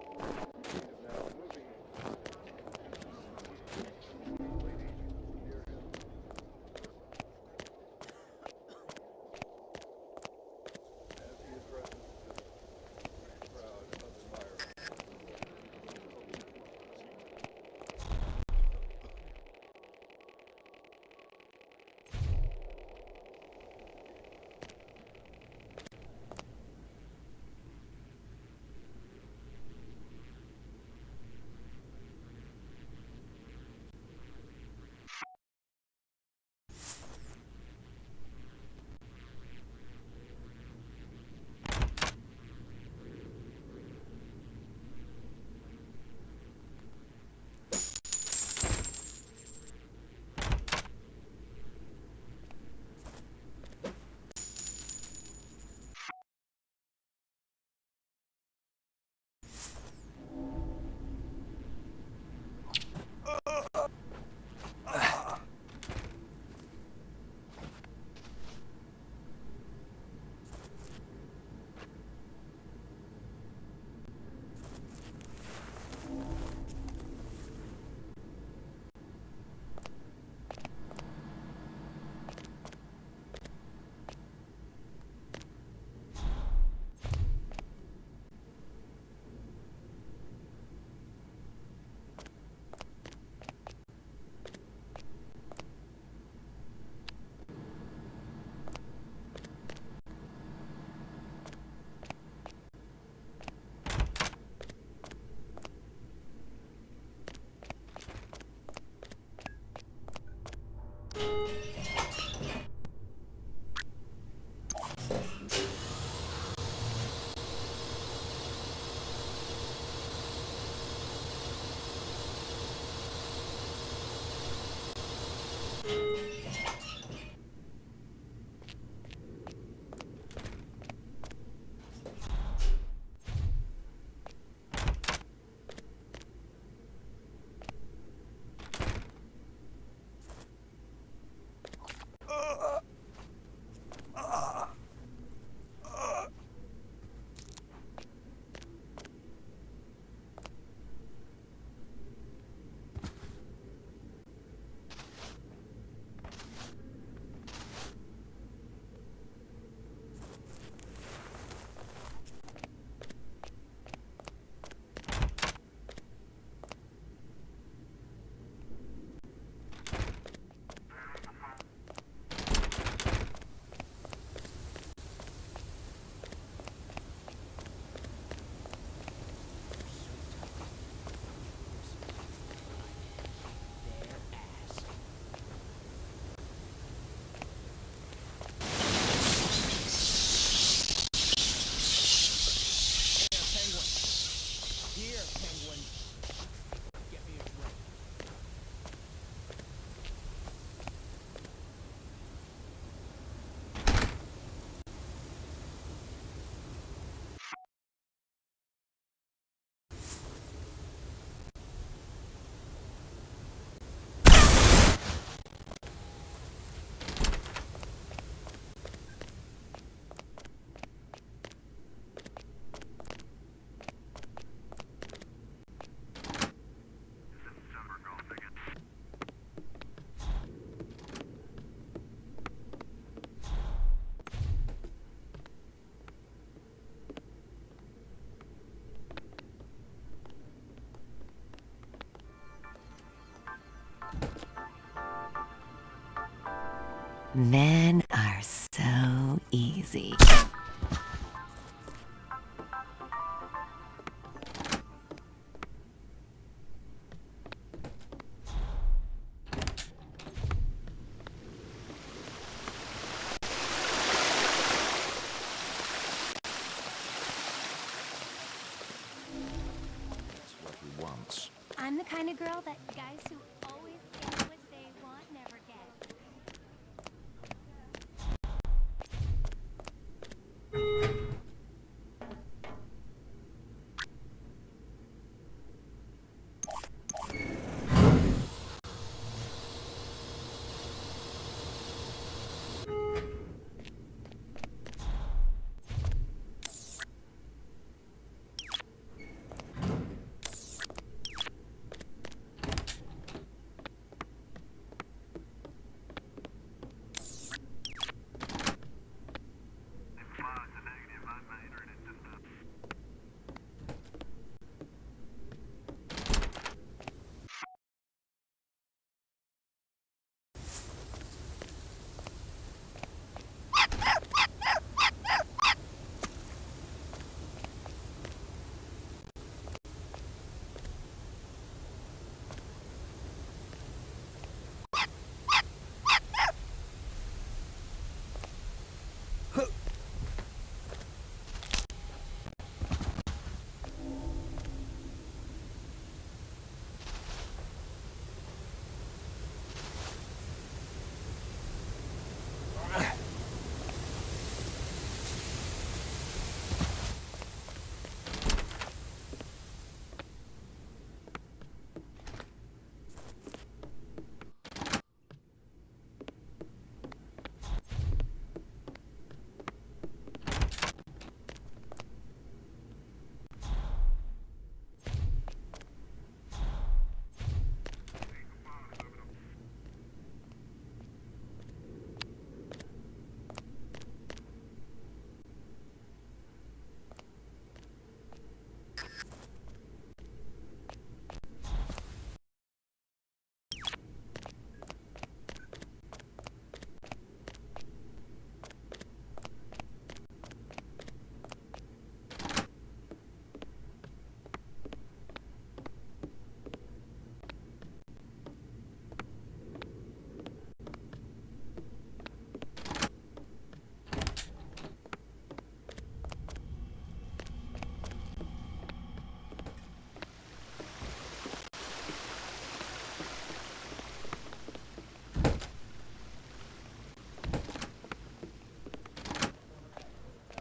Men are so easy. I'm the kind of girl that guys who always get what they want never get.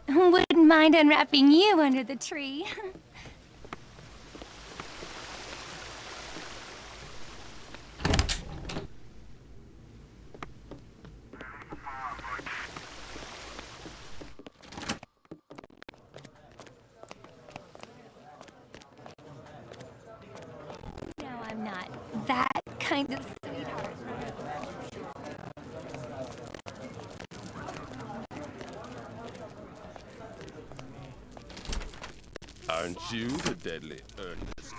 Wouldn't mind unwrapping you under the tree. No, I'm not that kind of sweetheart. Aren't you the deadly Ernest?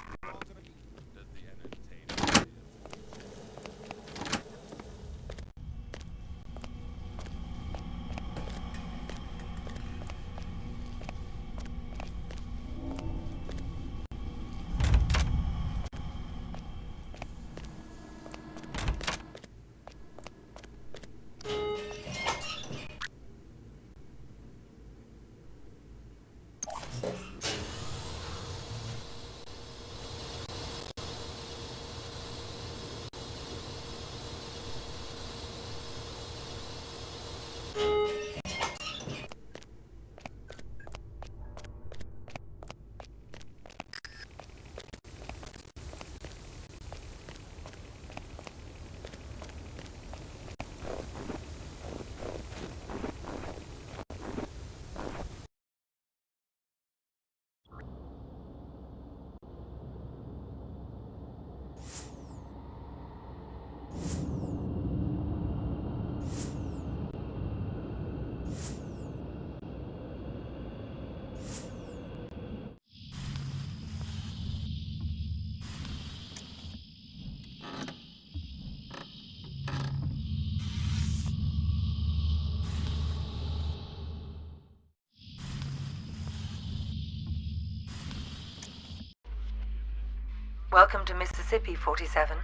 Welcome to Mississippi, 47.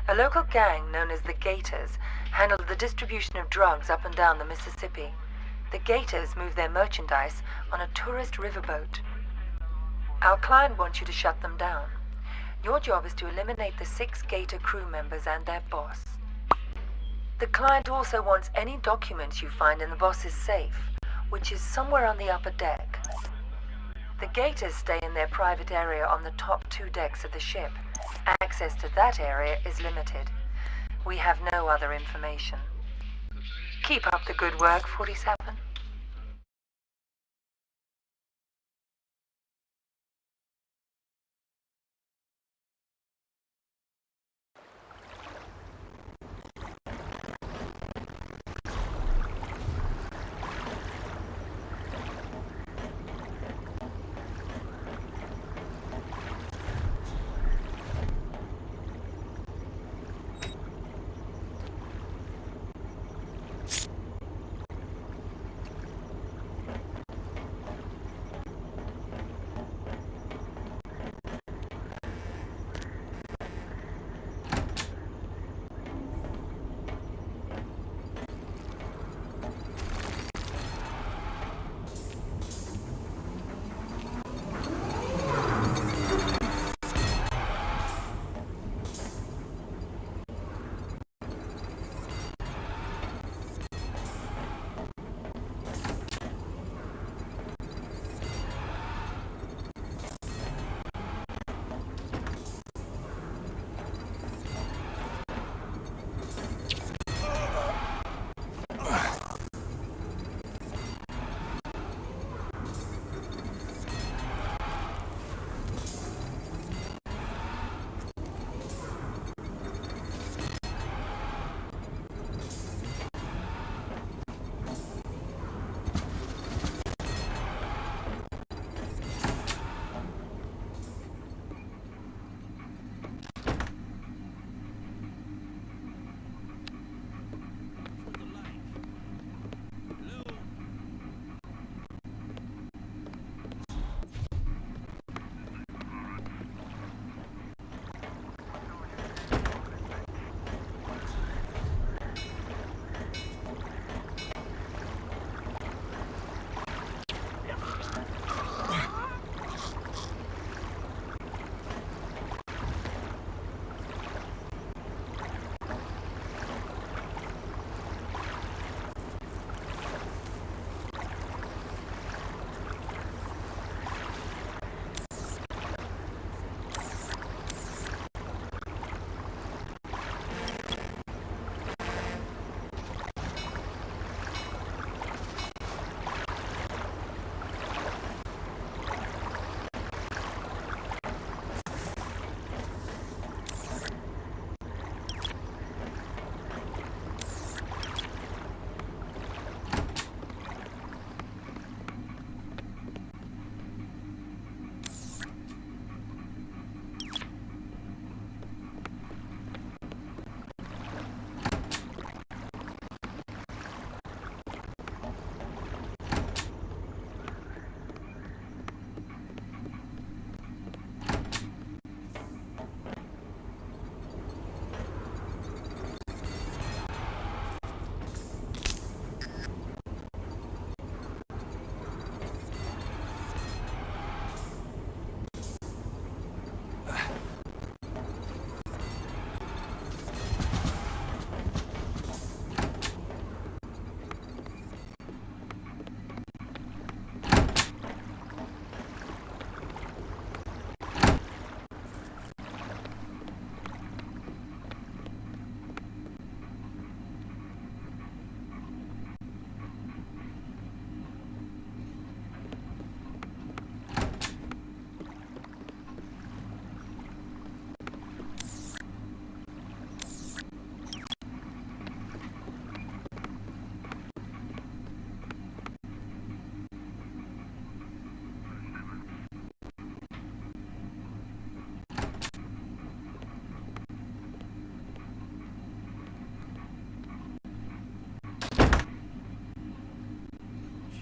A local gang known as the Gators handled the distribution of drugs up and down the Mississippi. The Gators move their merchandise on a tourist riverboat. Our client wants you to shut them down. Your job is to eliminate the 6 Gator crew members and their boss. The client also wants any documents you find in the boss's safe, which is somewhere on the upper deck. The Gators stay in their private area on the top 2 decks of the ship. Access to that area is limited. We have no other information. Keep up the good work, 47.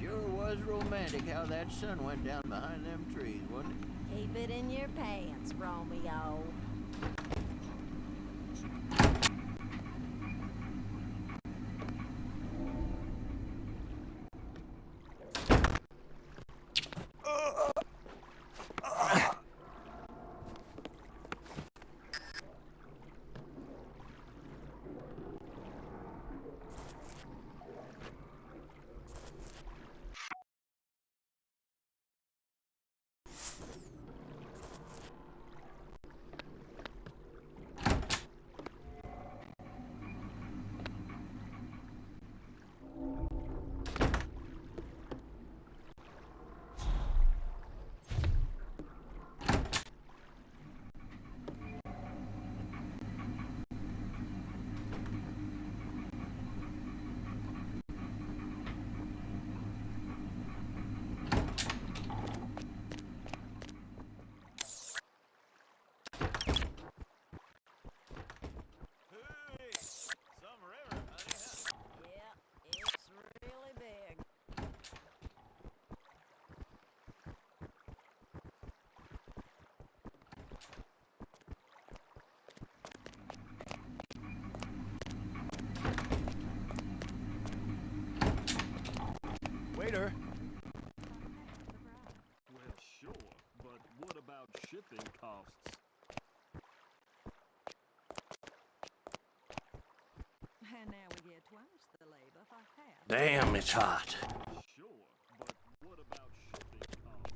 Sure was romantic how that sun went down behind them trees, wasn't it? Keep it in your pants, Romeo. Waiter. Well, sure, but what about shipping costs? And now we get twice the labor for half. Damn, it's hot. Sure, but what about shipping costs?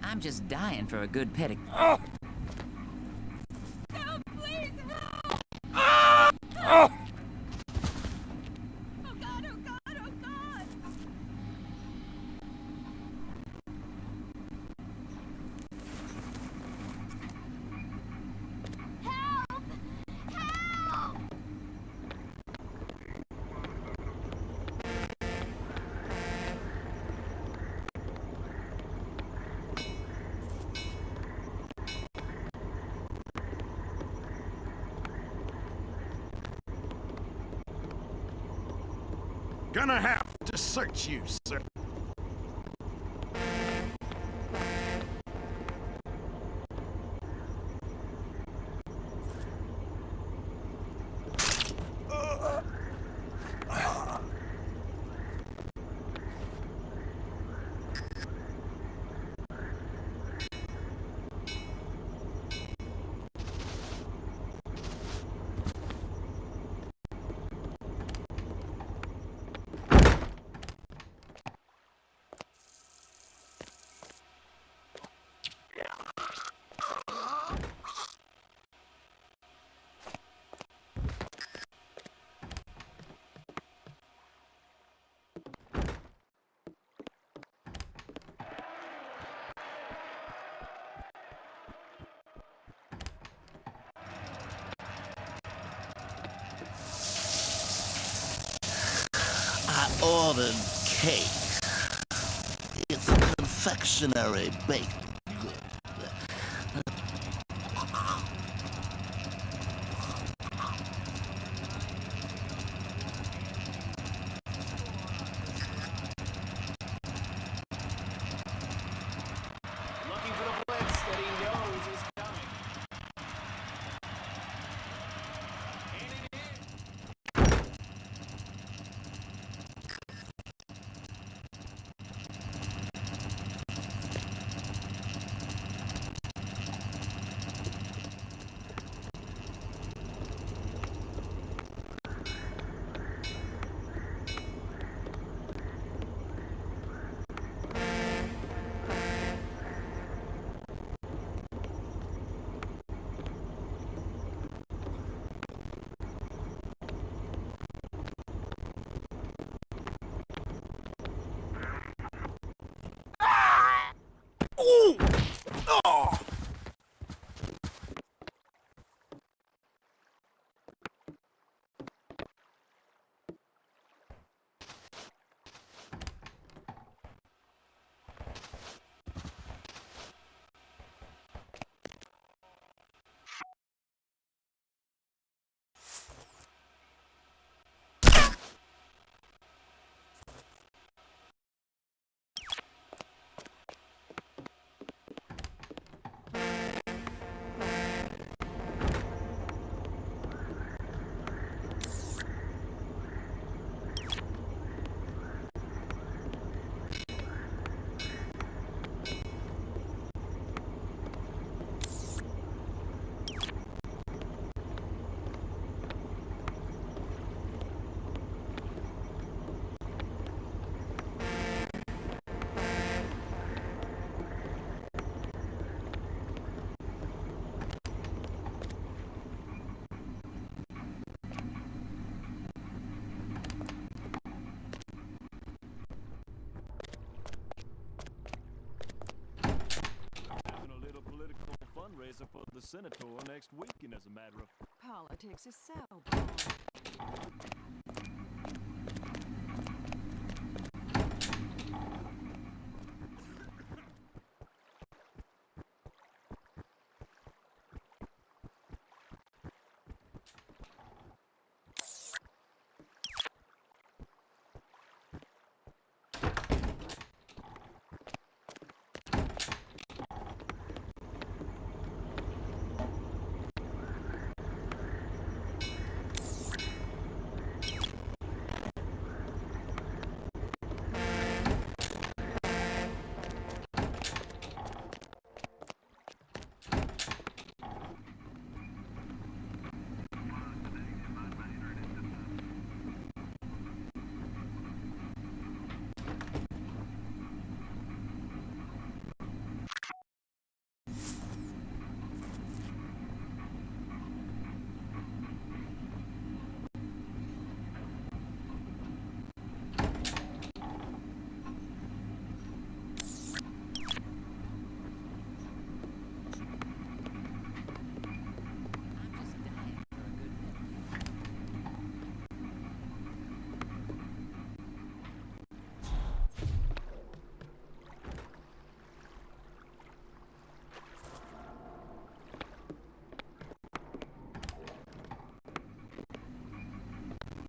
I'm just dying for a good pedic. Oh! Help, please, help! Oh! Oh! Oh God, oh God, oh God! Help! Help! Gonna have to search you, sir. ordered cake. It's a confectionery baked good. Looking for the blitz that he knows is coming. Ooh! Oh! Having a little political fundraiser for the senator next weekend, as a matter of. Politics is so boring.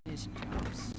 This job's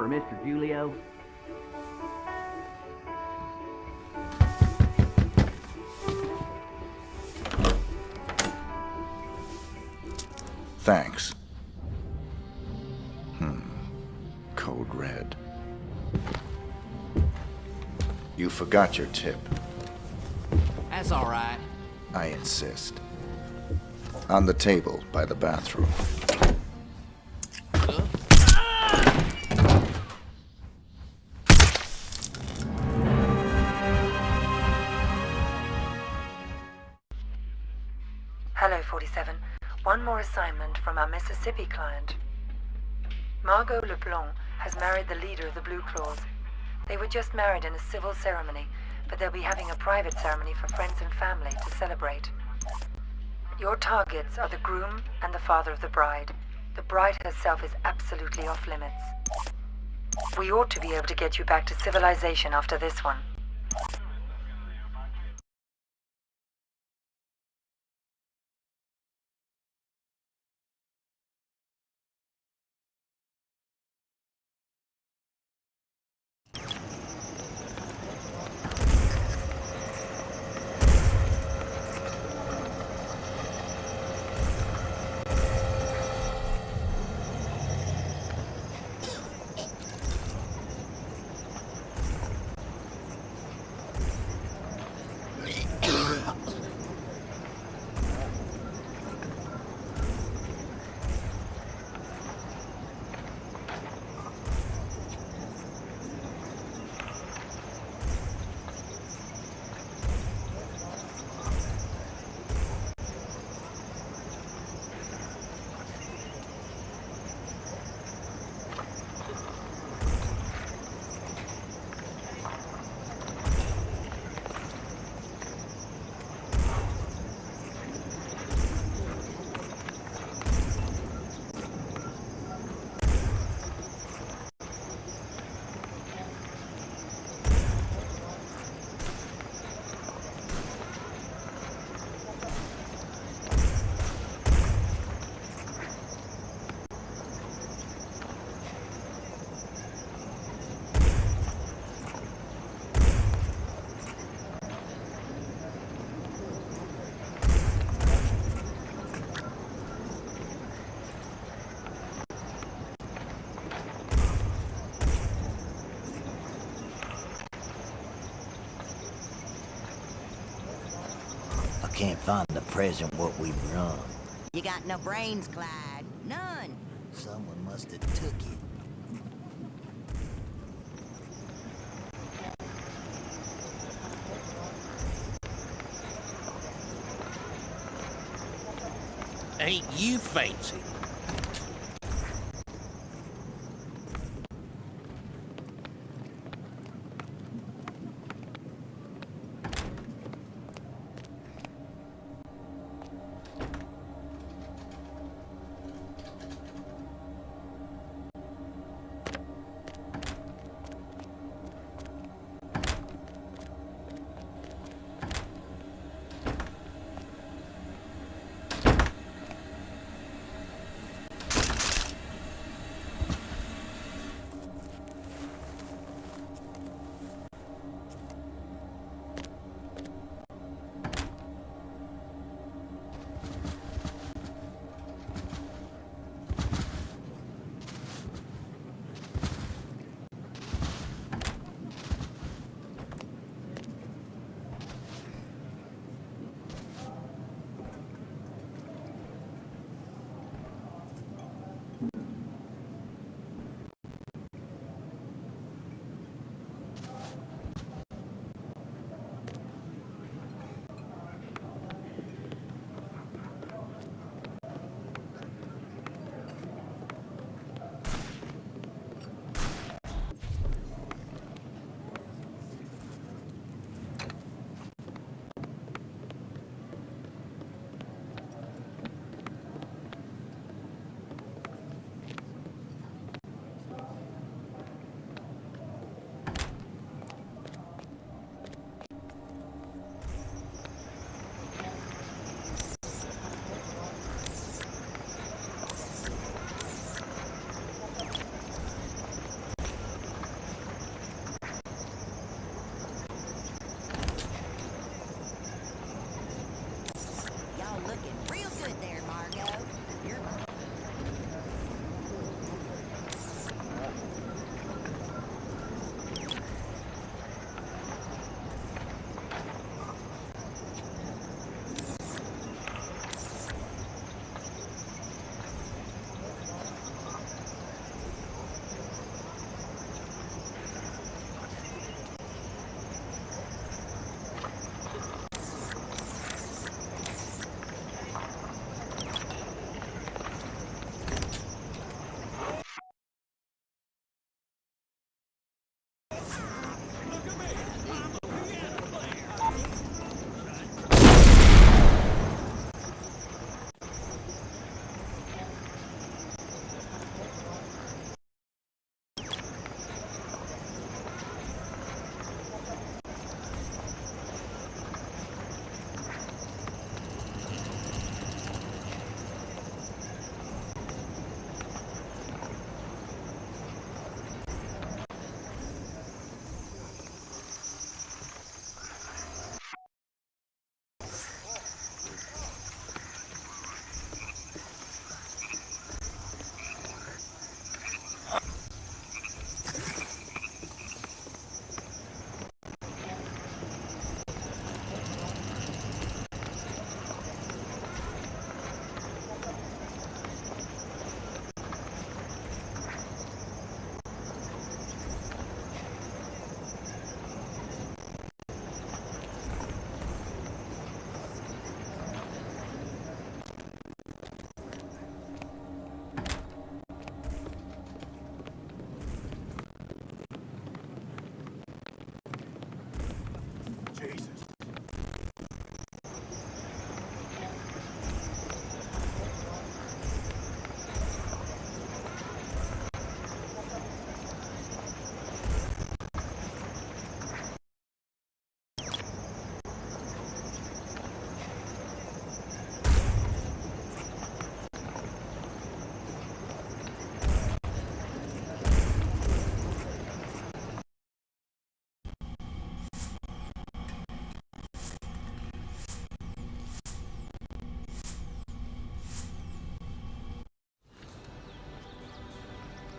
for Mr. Julio? Thanks. Code red. You forgot your tip. That's all right. I insist. On the table by the bathroom. Hello, 47. One more assignment from our Mississippi client. Margot LeBlanc has married the leader of the Blue Claws. They were just married in a civil ceremony, but they'll be having a private ceremony for friends and family to celebrate. Your targets are the groom and the father of the bride. The bride herself is absolutely off limits. We ought to be able to get you back to civilization after this one. Can't find the present what we run. You got no brains, Clyde. None. Someone must have took it. Ain't you fancy?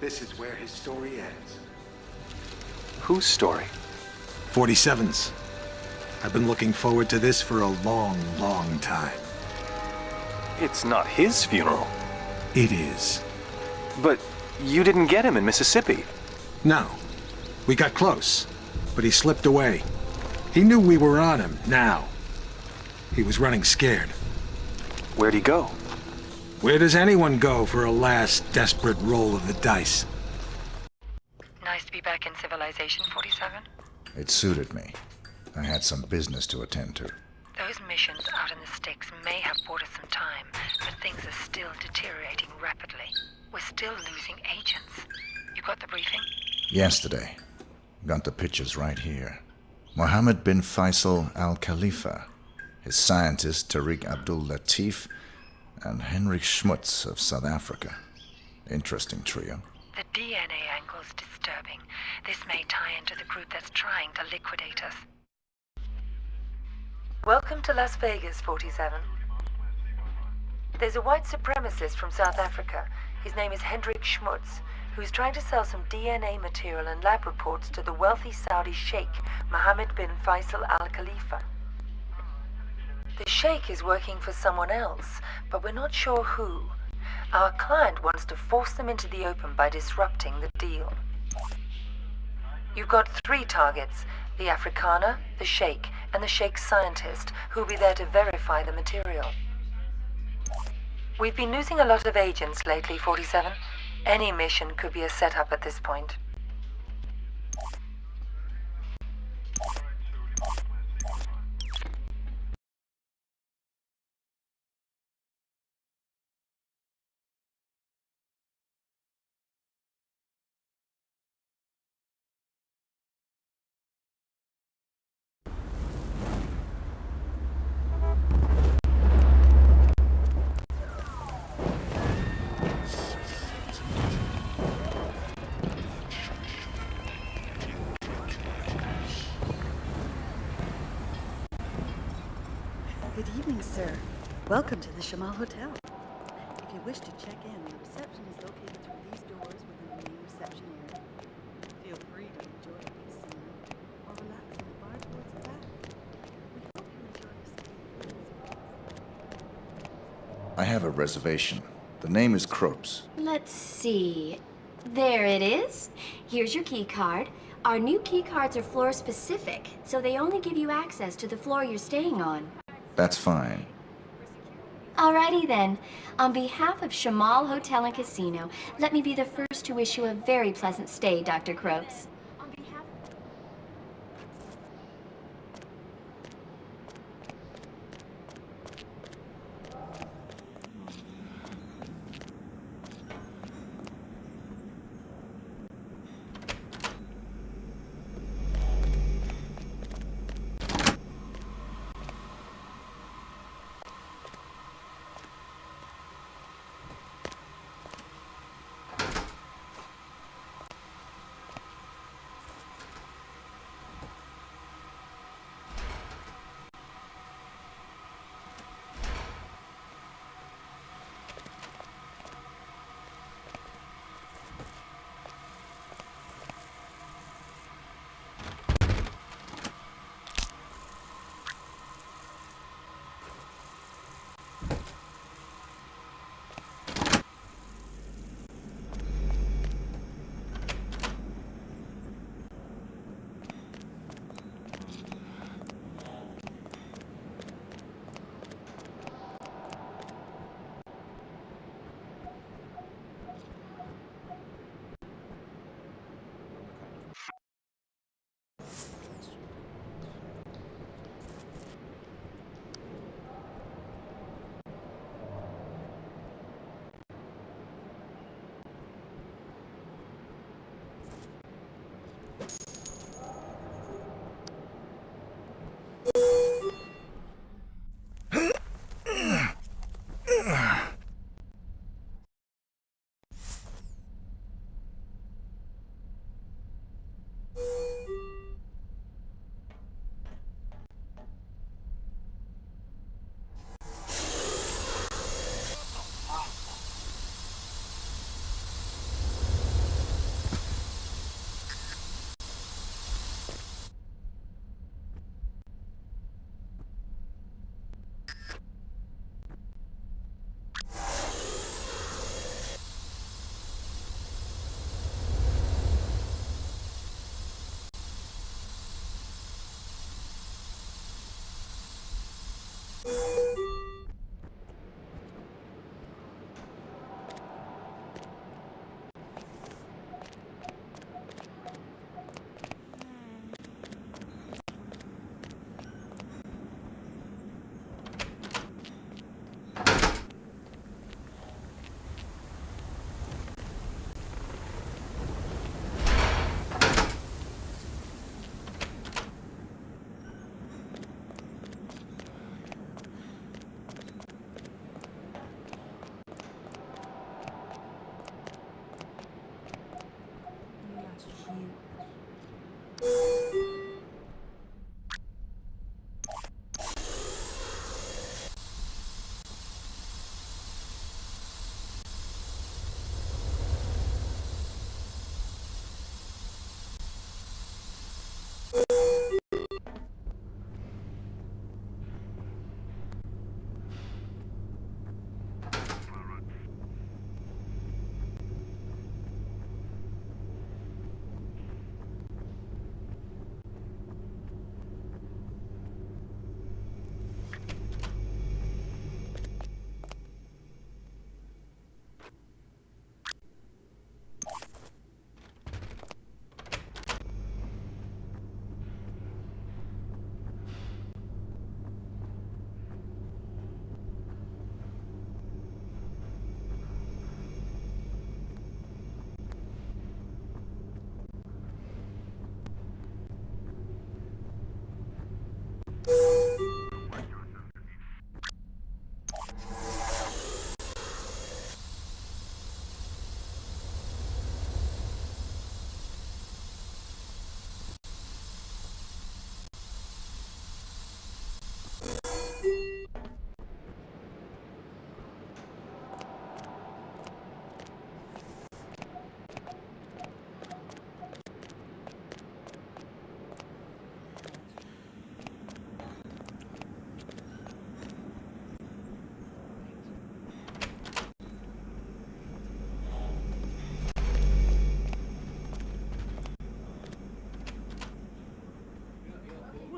This is where his story ends. Whose story? 47's. I've been looking forward to this for a long, long time. It's not his funeral. It is. But you didn't get him in Mississippi. No. We got close, but he slipped away. He knew we were on him, now. He was running scared. Where'd he go? Where does anyone go for a last desperate roll of the dice? Nice to be back in civilization, 47. It suited me. I had some business to attend to. Those missions out in the sticks may have bought us some time, but things are still deteriorating rapidly. We're still losing agents. You got the briefing? Yesterday. Got the pictures right here. Mohammed bin Faisal Al Khalifa, his scientist Tariq Abdul Latif, and Henrik Schmutz of South Africa. Interesting trio. The DNA angle's disturbing. This may tie into the group that's trying to liquidate us. Welcome to Las Vegas, 47. There's a white supremacist from South Africa. His name is Henrik Schmutz, who's trying to sell some DNA material and lab reports to the wealthy Saudi sheikh, Mohammed bin Faisal Al Khalifa. The sheikh is working for someone else, but we're not sure who. Our client wants to force them into the open by disrupting the deal. You've got 3 targets, the Afrikaner, the sheikh, and the sheikh's scientist, who'll be there to verify the material. We've been losing a lot of agents lately, 47. Any mission could be a setup at this point. Good evening, sir. Welcome to the Shamal Hotel. If you wish to check in, the reception is located through these doors within the main reception area. Feel free to enjoy the casino or relax in the bar towards the back. We hope you enjoy your stay. I have a reservation. The name is Kropes. Let's see. There it is. Here's your key card. Our new key cards are floor specific, so they only give you access to the floor you're staying on. That's fine. Alrighty then. On behalf of Shamal Hotel and Casino, let me be the first to wish you a very pleasant stay, Dr. Kropes.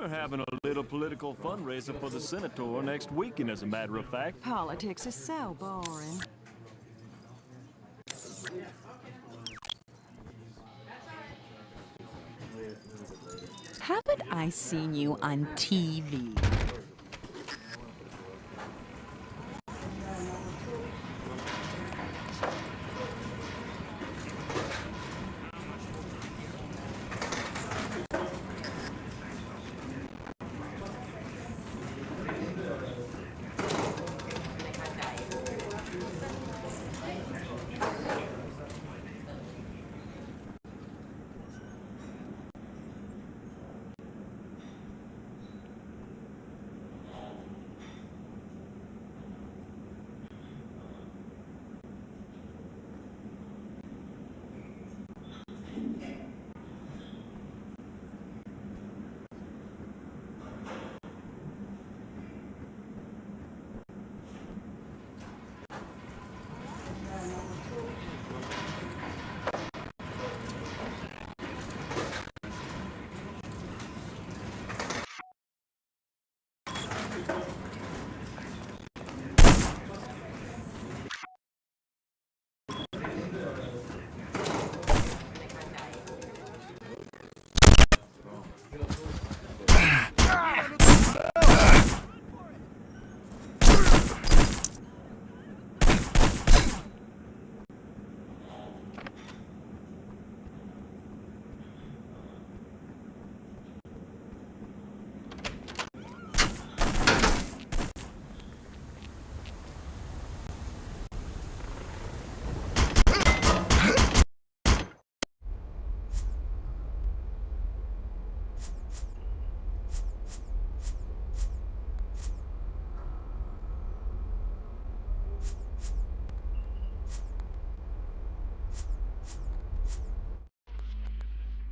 We're having a little political fundraiser for the senator next weekend, as a matter of fact. Politics is so boring. Haven't I seen you on TV?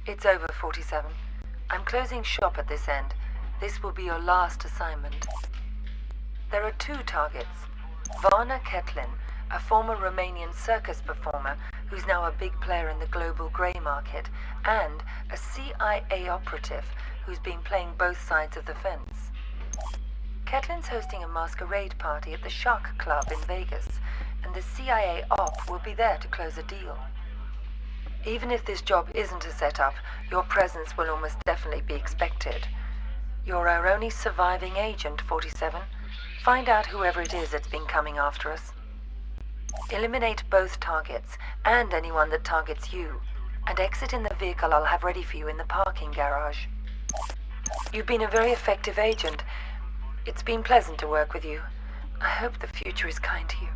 It's over, 47. I'm closing shop at this end. This will be your last assignment. There are 2 targets. Varna Ketlin, a former Romanian circus performer who's now a big player in the global grey market, and a CIA operative who's been playing both sides of the fence. Ketlin's hosting a masquerade party at the Shark Club in Vegas, and the CIA op will be there to close a deal. Even if this job isn't a setup, your presence will almost definitely be expected. You're our only surviving agent, 47. Find out whoever it is that's been coming after us. Eliminate both targets, and anyone that targets you, and exit in the vehicle I'll have ready for you in the parking garage. You've been a very effective agent. It's been pleasant to work with you. I hope the future is kind to you.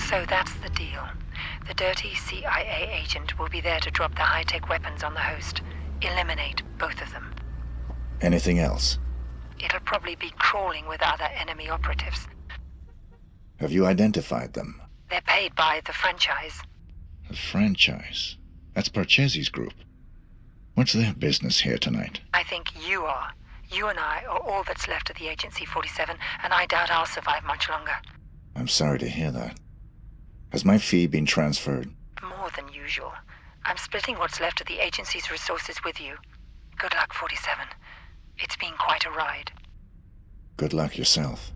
So that's the deal. The dirty CIA agent will be there to drop the high-tech weapons on the host. Eliminate both of them. Anything else? It'll probably be crawling with other enemy operatives. Have you identified them? They're paid by the franchise. The franchise? That's Parcheesi's group. What's their business here tonight? I think you are. You and I are all that's left of the agency, 47, and I doubt I'll survive much longer. I'm sorry to hear that. Has my fee been transferred? More than usual. I'm splitting what's left of the agency's resources with you. Good luck, 47. It's been quite a ride. Good luck yourself.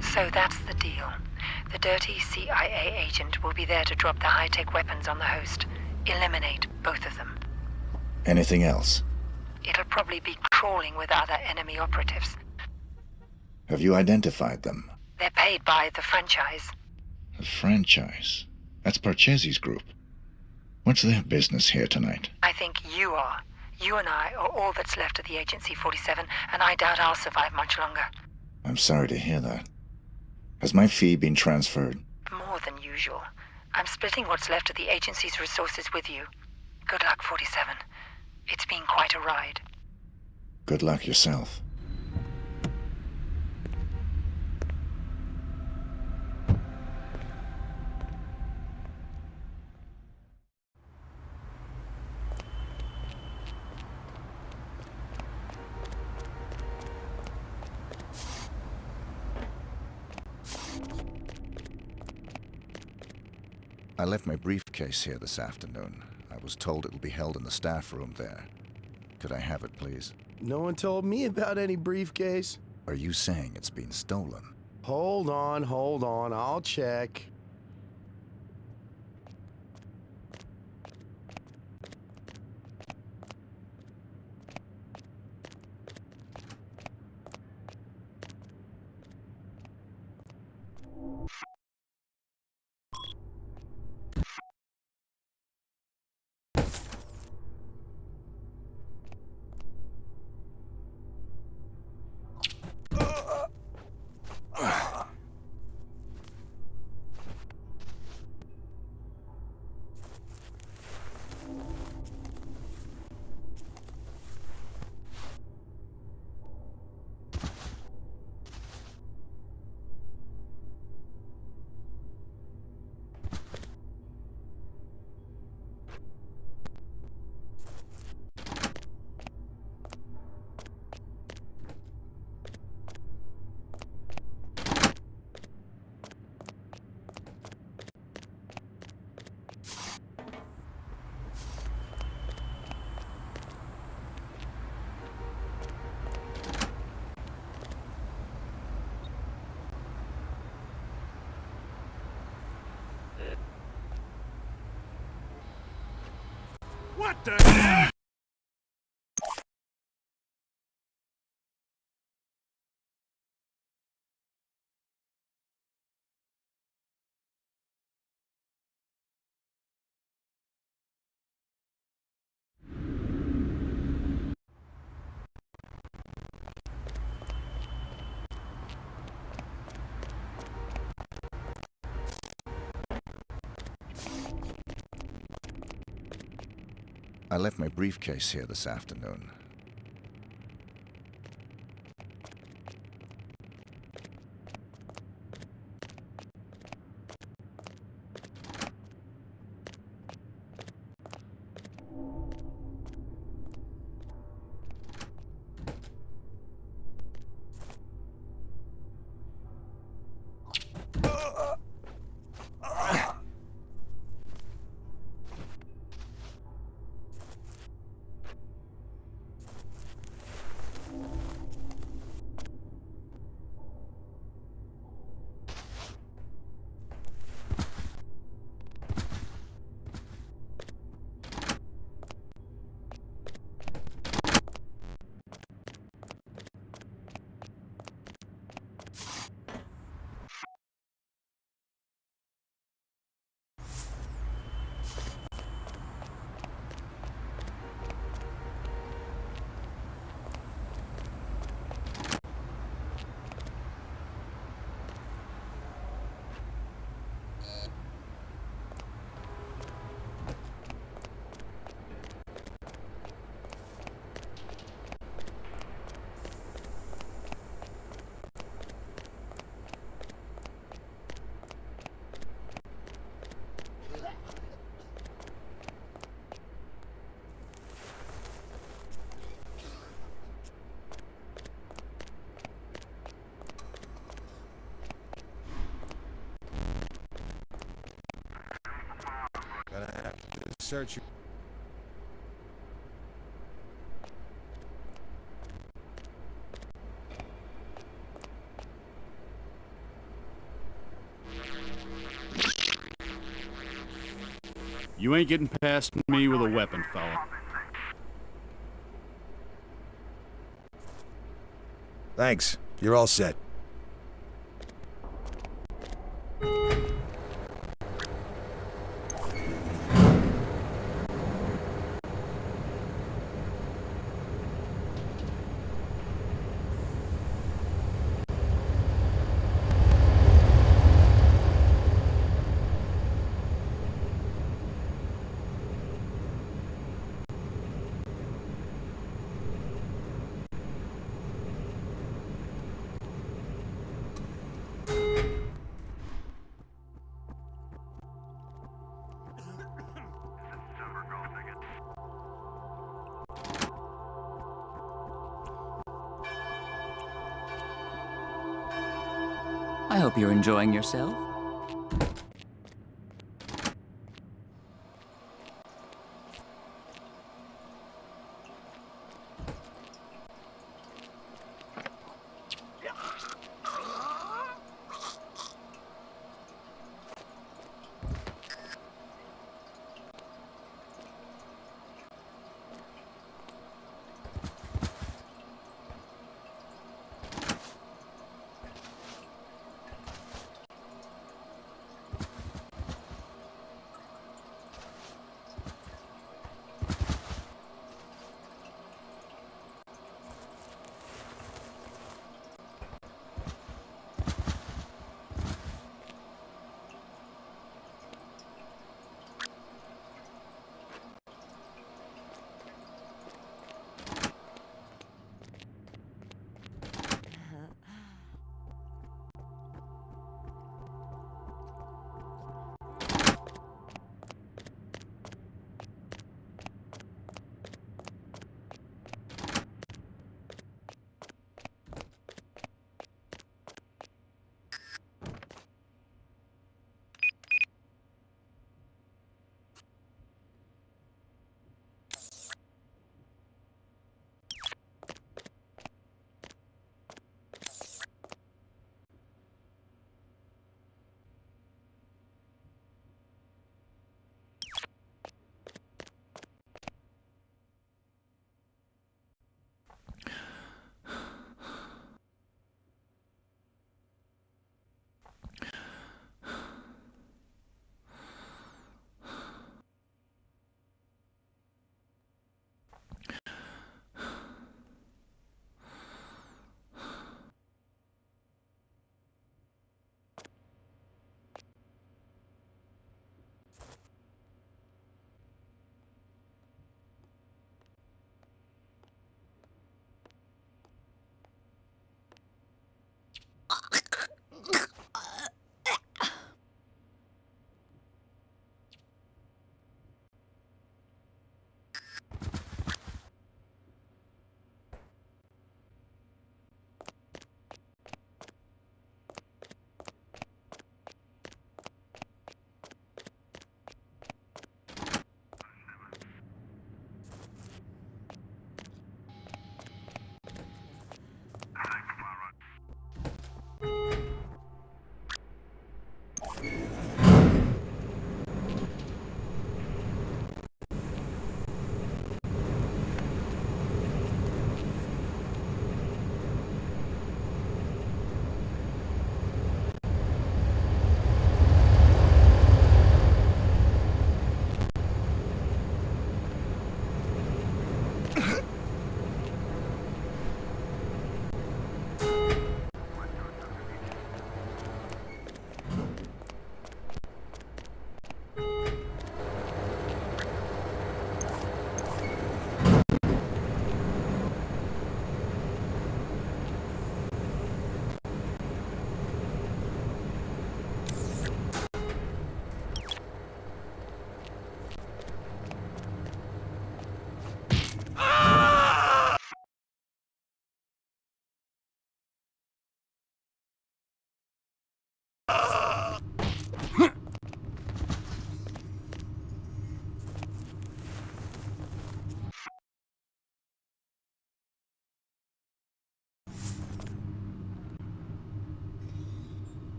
So that's the deal. The dirty CIA agent will be there to drop the high-tech weapons on the host. Eliminate both of them. Anything else? It'll probably be crawling with other enemy operatives. Have you identified them? They're paid by the franchise. The franchise? That's Parcheesi's group. What's their business here tonight? I think you are. You and I are all that's left of the agency, 47, and I doubt I'll survive much longer. I'm sorry to hear that. Has my fee been transferred? More than usual. I'm splitting what's left of the agency's resources with you. Good luck, 47. It's been ride. Good luck yourself. I left my briefcase here this afternoon. I was told it will be held in the staff room there. Could I have it, please? No one told me about any briefcase. Are you saying it's been stolen? Hold on, I'll check. What the heck? I left my briefcase here this afternoon. Gonna have to search you. You ain't getting past me with a weapon, fella. Thanks. You're all set. I hope you're enjoying yourself.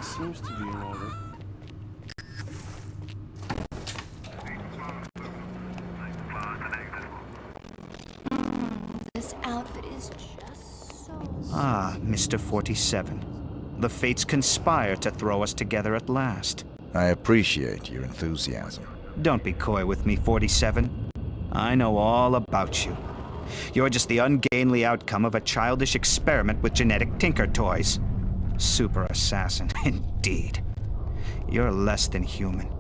Everything seems to be in order. This outfit is just so... Ah, Mr. 47. The fates conspire to throw us together at last. I appreciate your enthusiasm. Don't be coy with me, 47. I know all about you. You're just the ungainly outcome of a childish experiment with genetic tinker toys. Super assassin, indeed. You're less than human,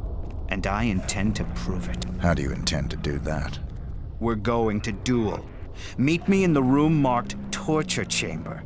and I intend to prove it. How do you intend to do that? We're going to duel. Meet me in the room marked Torture Chamber.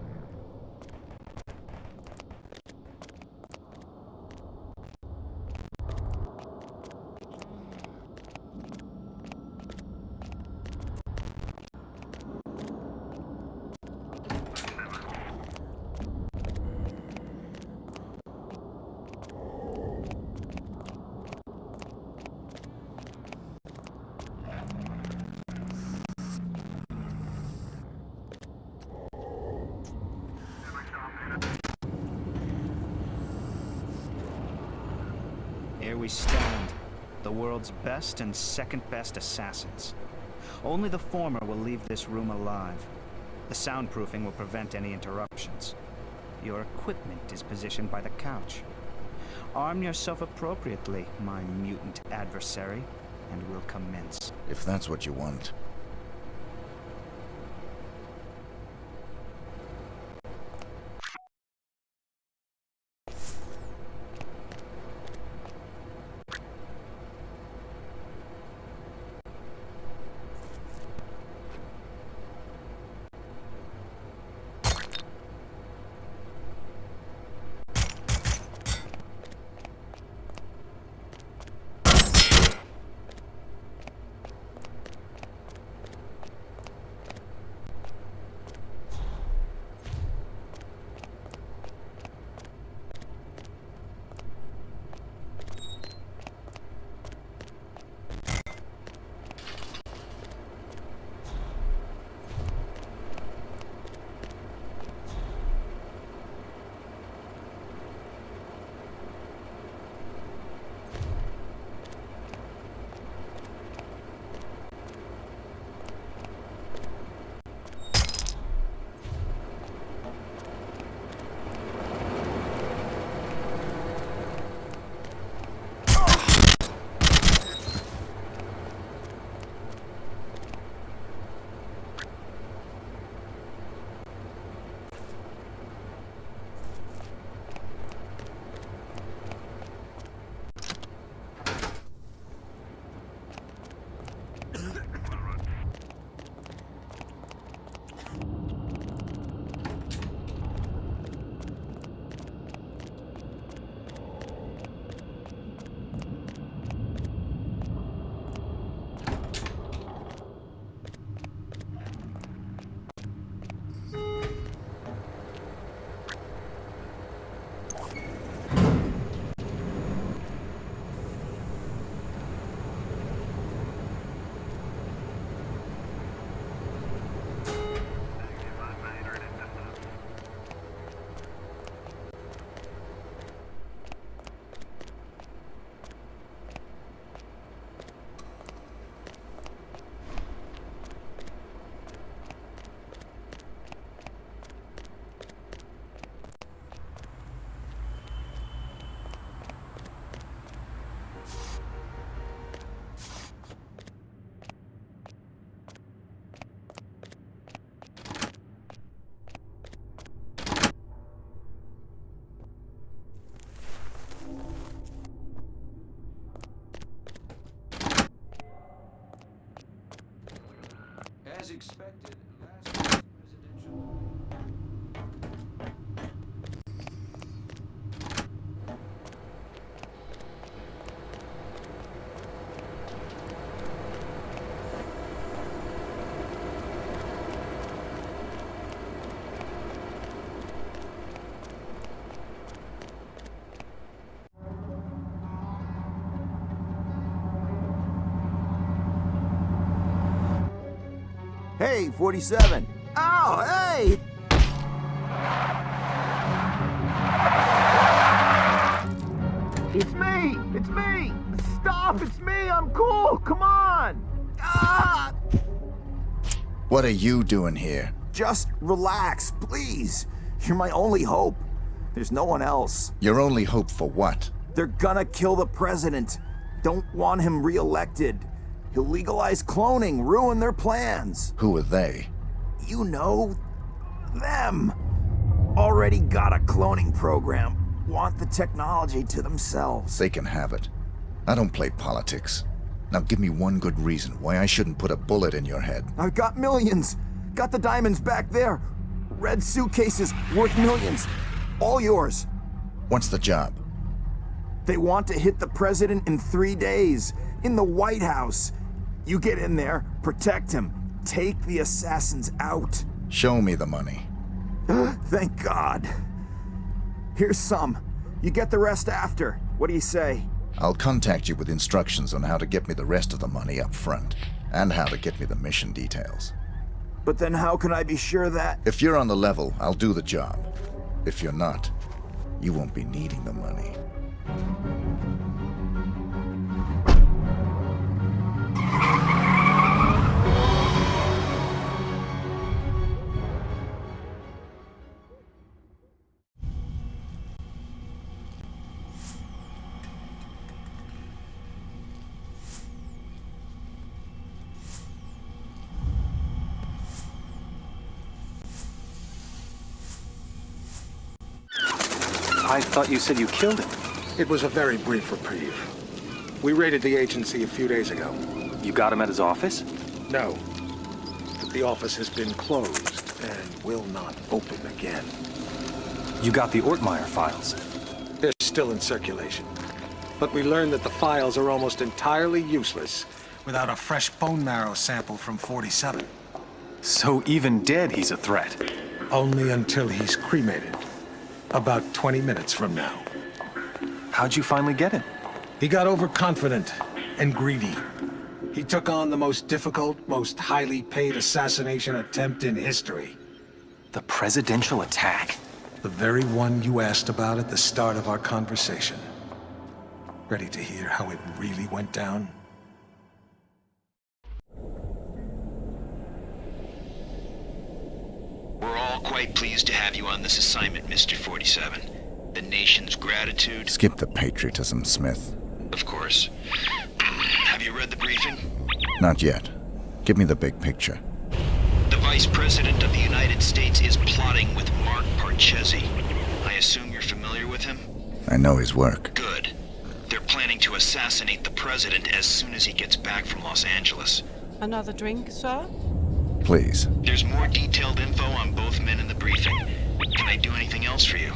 Here we stand, the world's best and second best assassins. Only the former will leave this room alive. The soundproofing will prevent any interruptions. Your equipment is positioned by the couch. Arm yourself appropriately, my mutant adversary, and we'll commence. If that's what you want. As expected, last year's presidential... Hey, 47. Oh, hey! It's me! Stop! It's me! I'm cool! Come on! Ah! What are you doing here? Just relax, please. You're my only hope. There's no one else. Your only hope for what? They're gonna kill the president. Don't want him re-elected. He'll legalize cloning, ruin their plans. Who are they? You know, them. Already got a cloning program. Want the technology to themselves. They can have it. I don't play politics. Now give me one good reason why I shouldn't put a bullet in your head. I've got millions. Got the diamonds back there. Red suitcases worth millions. All yours. What's the job? They want to hit the president in 3 days. In the White House. You get in there, protect him. Take the assassins out. Show me the money. Thank God. Here's some. You get the rest after. What do you say? I'll contact you with instructions on how to get me the rest of the money up front, and how to get me the mission details. But then how can I be sure that... If you're on the level, I'll do the job. If you're not, you won't be needing the money. I thought you said you killed him. It was a very brief reprieve. We raided the agency a few days ago. You got him at his office? No. But the office has been closed and will not open again. You got the Ortmeyer files? They're still in circulation. But we learned that the files are almost entirely useless without a fresh bone marrow sample from 47. So even dead, he's a threat? Only until he's cremated. About 20 minutes from now. How'd you finally get him? He got overconfident and greedy. He took on the most difficult, most highly paid assassination attempt in history. The presidential attack? The very one you asked about at the start of our conversation. Ready to hear how it really went down? We're all quite pleased to have you on this assignment, Mr. 47. The nation's gratitude... Skip the patriotism, Smith. Of course. Have you read the briefing? Not yet. Give me the big picture. The Vice President of the United States is plotting with Mark Parchesi. I assume you're familiar with him? I know his work. Good. They're planning to assassinate the President as soon as he gets back from Los Angeles. Another drink, sir? Please. There's more detailed info on both men in the briefing. Can I do anything else for you?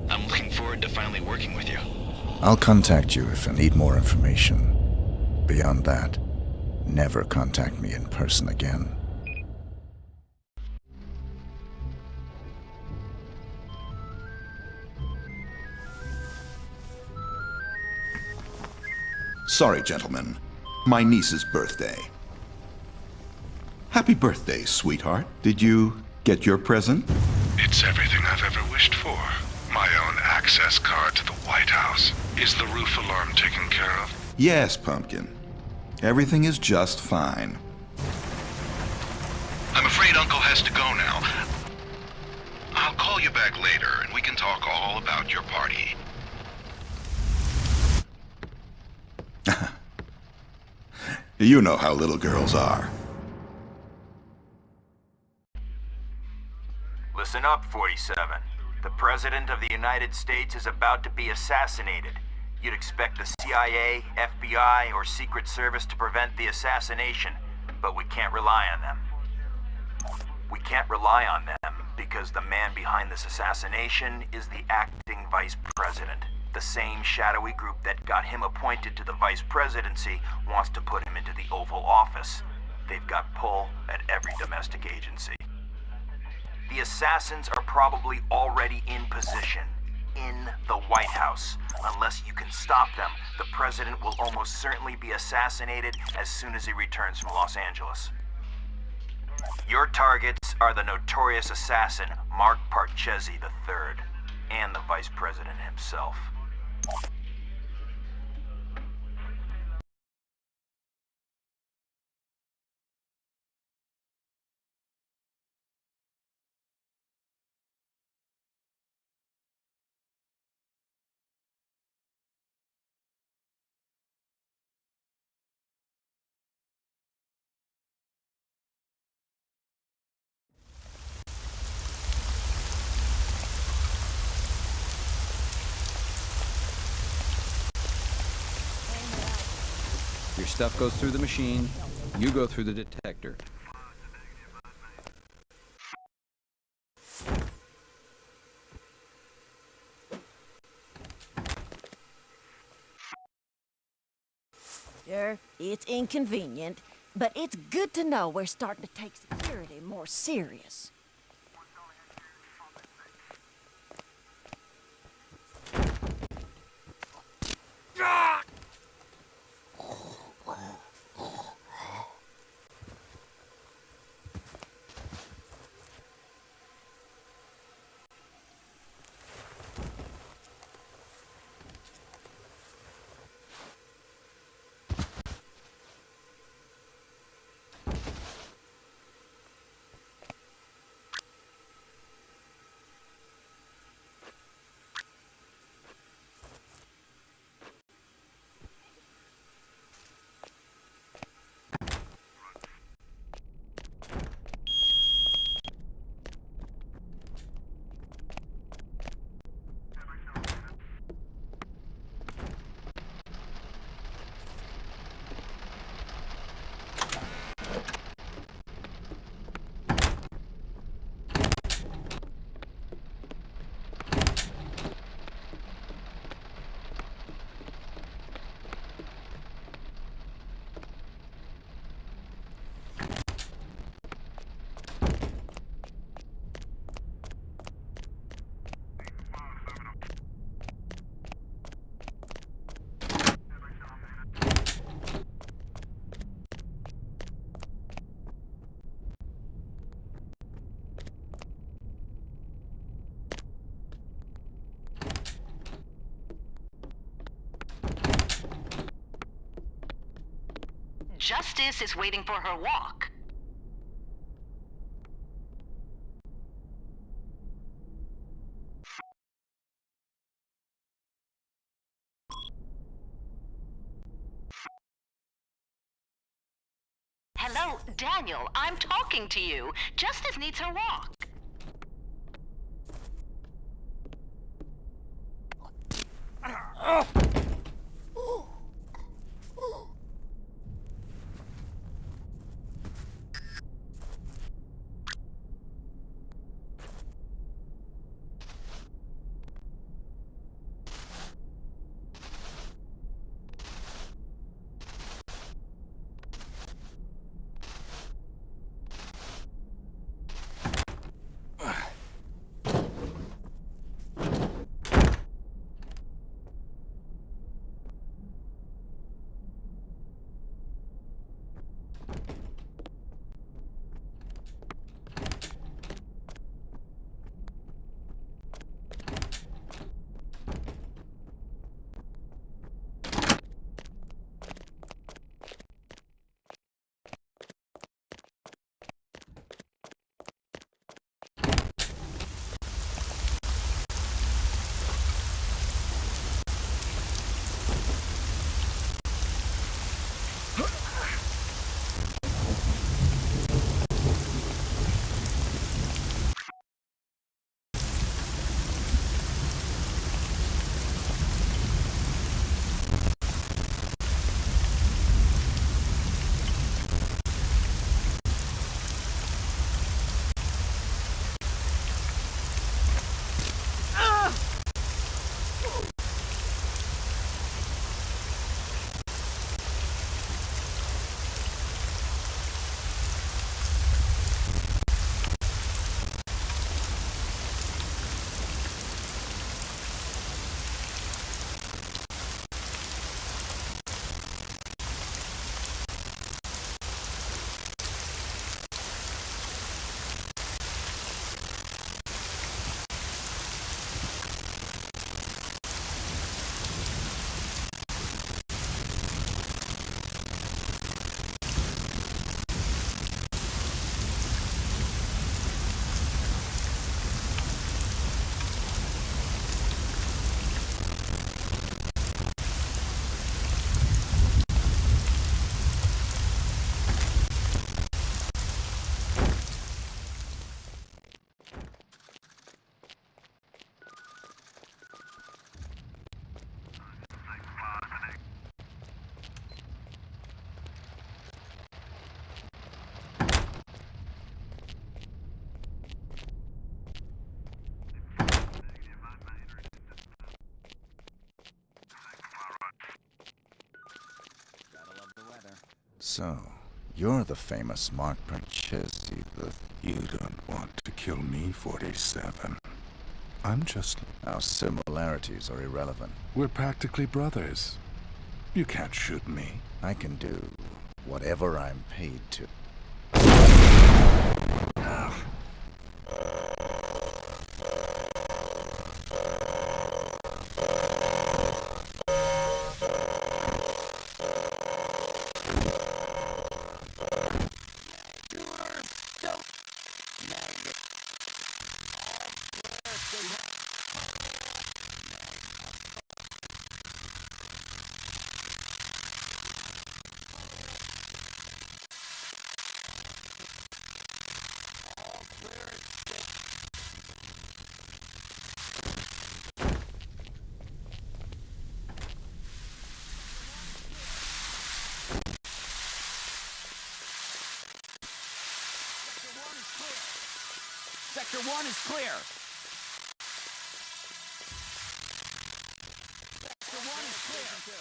I'm looking forward to finally working with you. I'll contact you if I need more information. Beyond that, never contact me in person again. Sorry, gentlemen. My niece's birthday. Happy birthday, sweetheart. Did you get your present? It's everything I've ever wished for. My own access card to the White House. Is the roof alarm taken care of? Yes, Pumpkin. Everything is just fine. I'm afraid Uncle has to go now. I'll call you back later and we can talk all about your party. You know how little girls are. Listen up, 47. The President of the United States is about to be assassinated. You'd expect the CIA, FBI, or Secret Service to prevent the assassination, but we can't rely on them. We can't rely on them because the man behind this assassination is the acting Vice President. The same shadowy group that got him appointed to the Vice Presidency wants to put him into the Oval Office. They've got pull at every domestic agency. The assassins are probably already in position, in the White House. Unless you can stop them, the president will almost certainly be assassinated as soon as he returns from Los Angeles. Your targets are the notorious assassin, Mark Parchesi III, and the Vice President himself. Your stuff goes through the machine, you go through the detector. Sure, it's inconvenient, but it's good to know we're starting to take security more serious. Justice is waiting for her walk. Hello, Daniel. I'm talking to you. Justice needs her walk. So, you're the famous Mark Parchesi, the... You don't want to kill me, 47. I'm just... Our similarities are irrelevant. We're practically brothers. You can't shoot me. I can do whatever I'm paid to. Sector 1 is clear. Sector 1 is clear.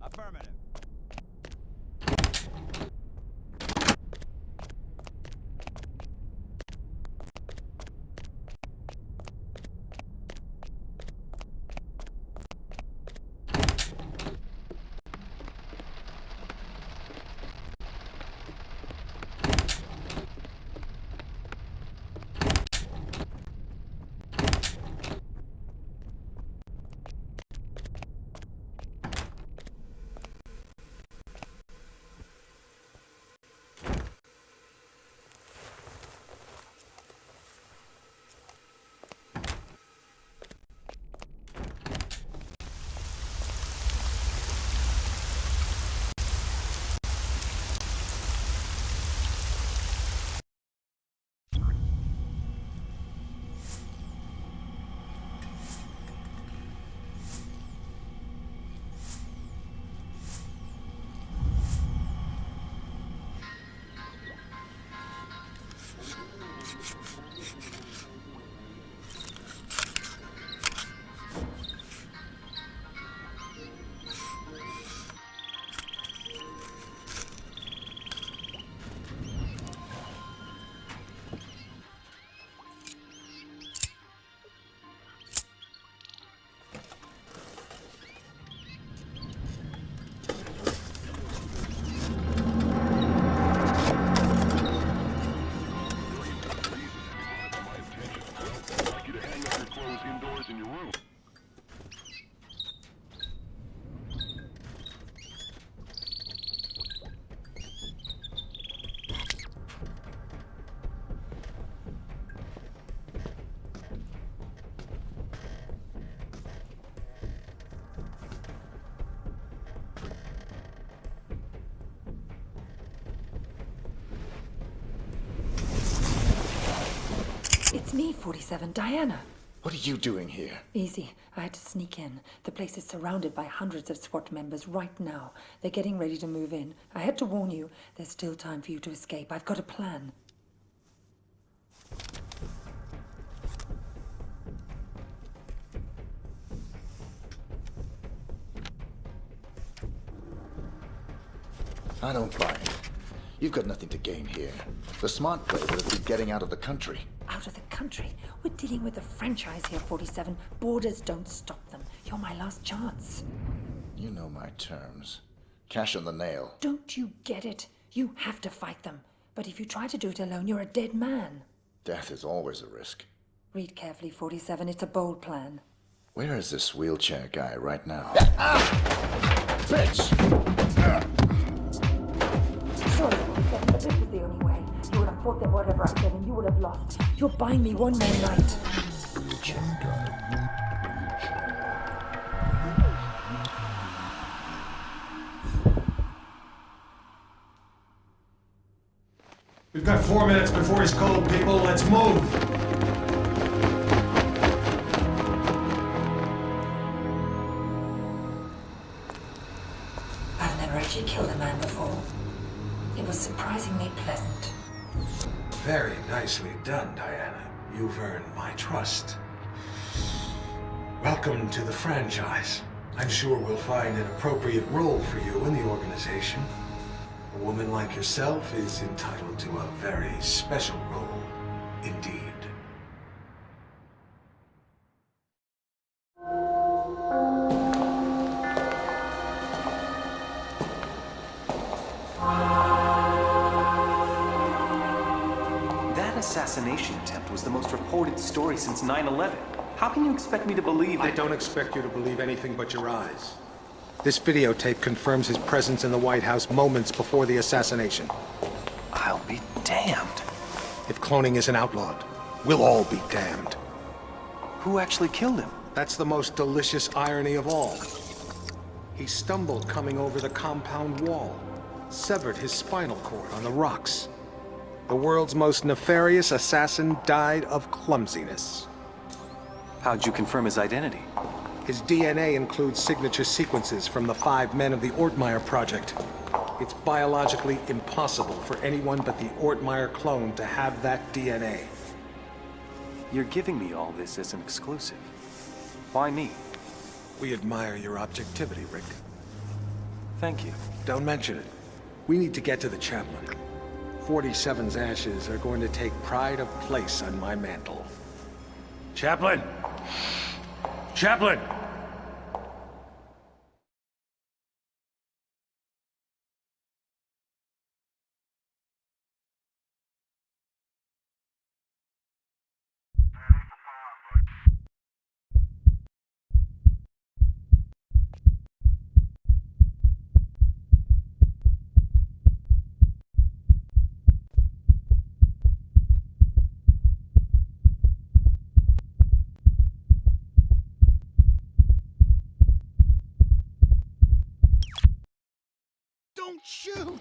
Affirmative. It's me, 47, Diana. What are you doing here? Easy. I had to sneak in. The place is surrounded by hundreds of SWAT members right now. They're getting ready to move in. I had to warn you, there's still time for you to escape. I've got a plan. I don't buy it. You've got nothing to gain here. The smart play would have been getting out of the country. Out of the country? We're dealing with a franchise here, 47. Borders don't stop them. You're my last chance. You know my terms. Cash on the nail. Don't you get it? You have to fight them. But if you try to do it alone, you're a dead man. Death is always a risk. Read carefully, 47. It's a bold plan. Where is this wheelchair guy right now? Bitch! Sorry, but this was the only way. You would have fought them whatever I said, and you would have lost. You're buying me one more night. Wheelchair guy. We've got 4 minutes before he's cold, people. Let's move. I've never actually killed a man before. It was surprisingly pleasant. Very nicely done, Diana. You've earned my trust. Welcome to the franchise. I'm sure we'll find an appropriate role for you in the organization. A woman like yourself is entitled to a very special role, indeed. That assassination attempt was the most reported story since 9/11. How can you expect me to believe that— I don't expect you to believe anything but your eyes. This videotape confirms his presence in the White House moments before the assassination. I'll be damned. If cloning isn't outlawed, we'll all be damned. Who actually killed him? That's the most delicious irony of all. He stumbled coming over the compound wall, severed his spinal cord on the rocks. The world's most nefarious assassin died of clumsiness. How'd you confirm his identity? His DNA includes signature sequences from the 5 men of the Ortmeyer project. It's biologically impossible for anyone but the Ortmeyer clone to have that DNA. You're giving me all this as an exclusive. Why me? We admire your objectivity, Rick. Thank you. Don't mention it. We need to get to the chaplain. 47's ashes are going to take pride of place on my mantle. Chaplain! Chaplain! Don't shoot!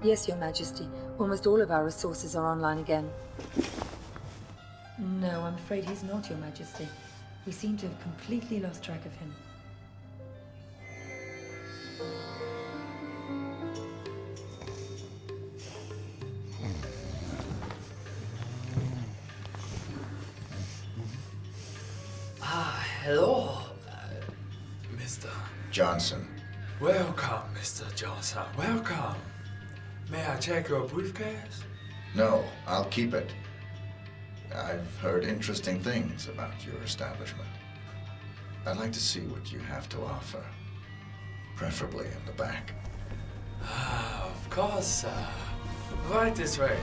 Yes, Your Majesty. Almost all of our resources are online again. No, I'm afraid he's not, Your Majesty. We seem to have completely lost track of him. Hello, Mr. Johnson. Welcome, Mr. Johnson. Welcome. May I check your briefcase? No, I'll keep it. I've heard interesting things about your establishment. I'd like to see what you have to offer. Preferably in the back. Of course, right this way.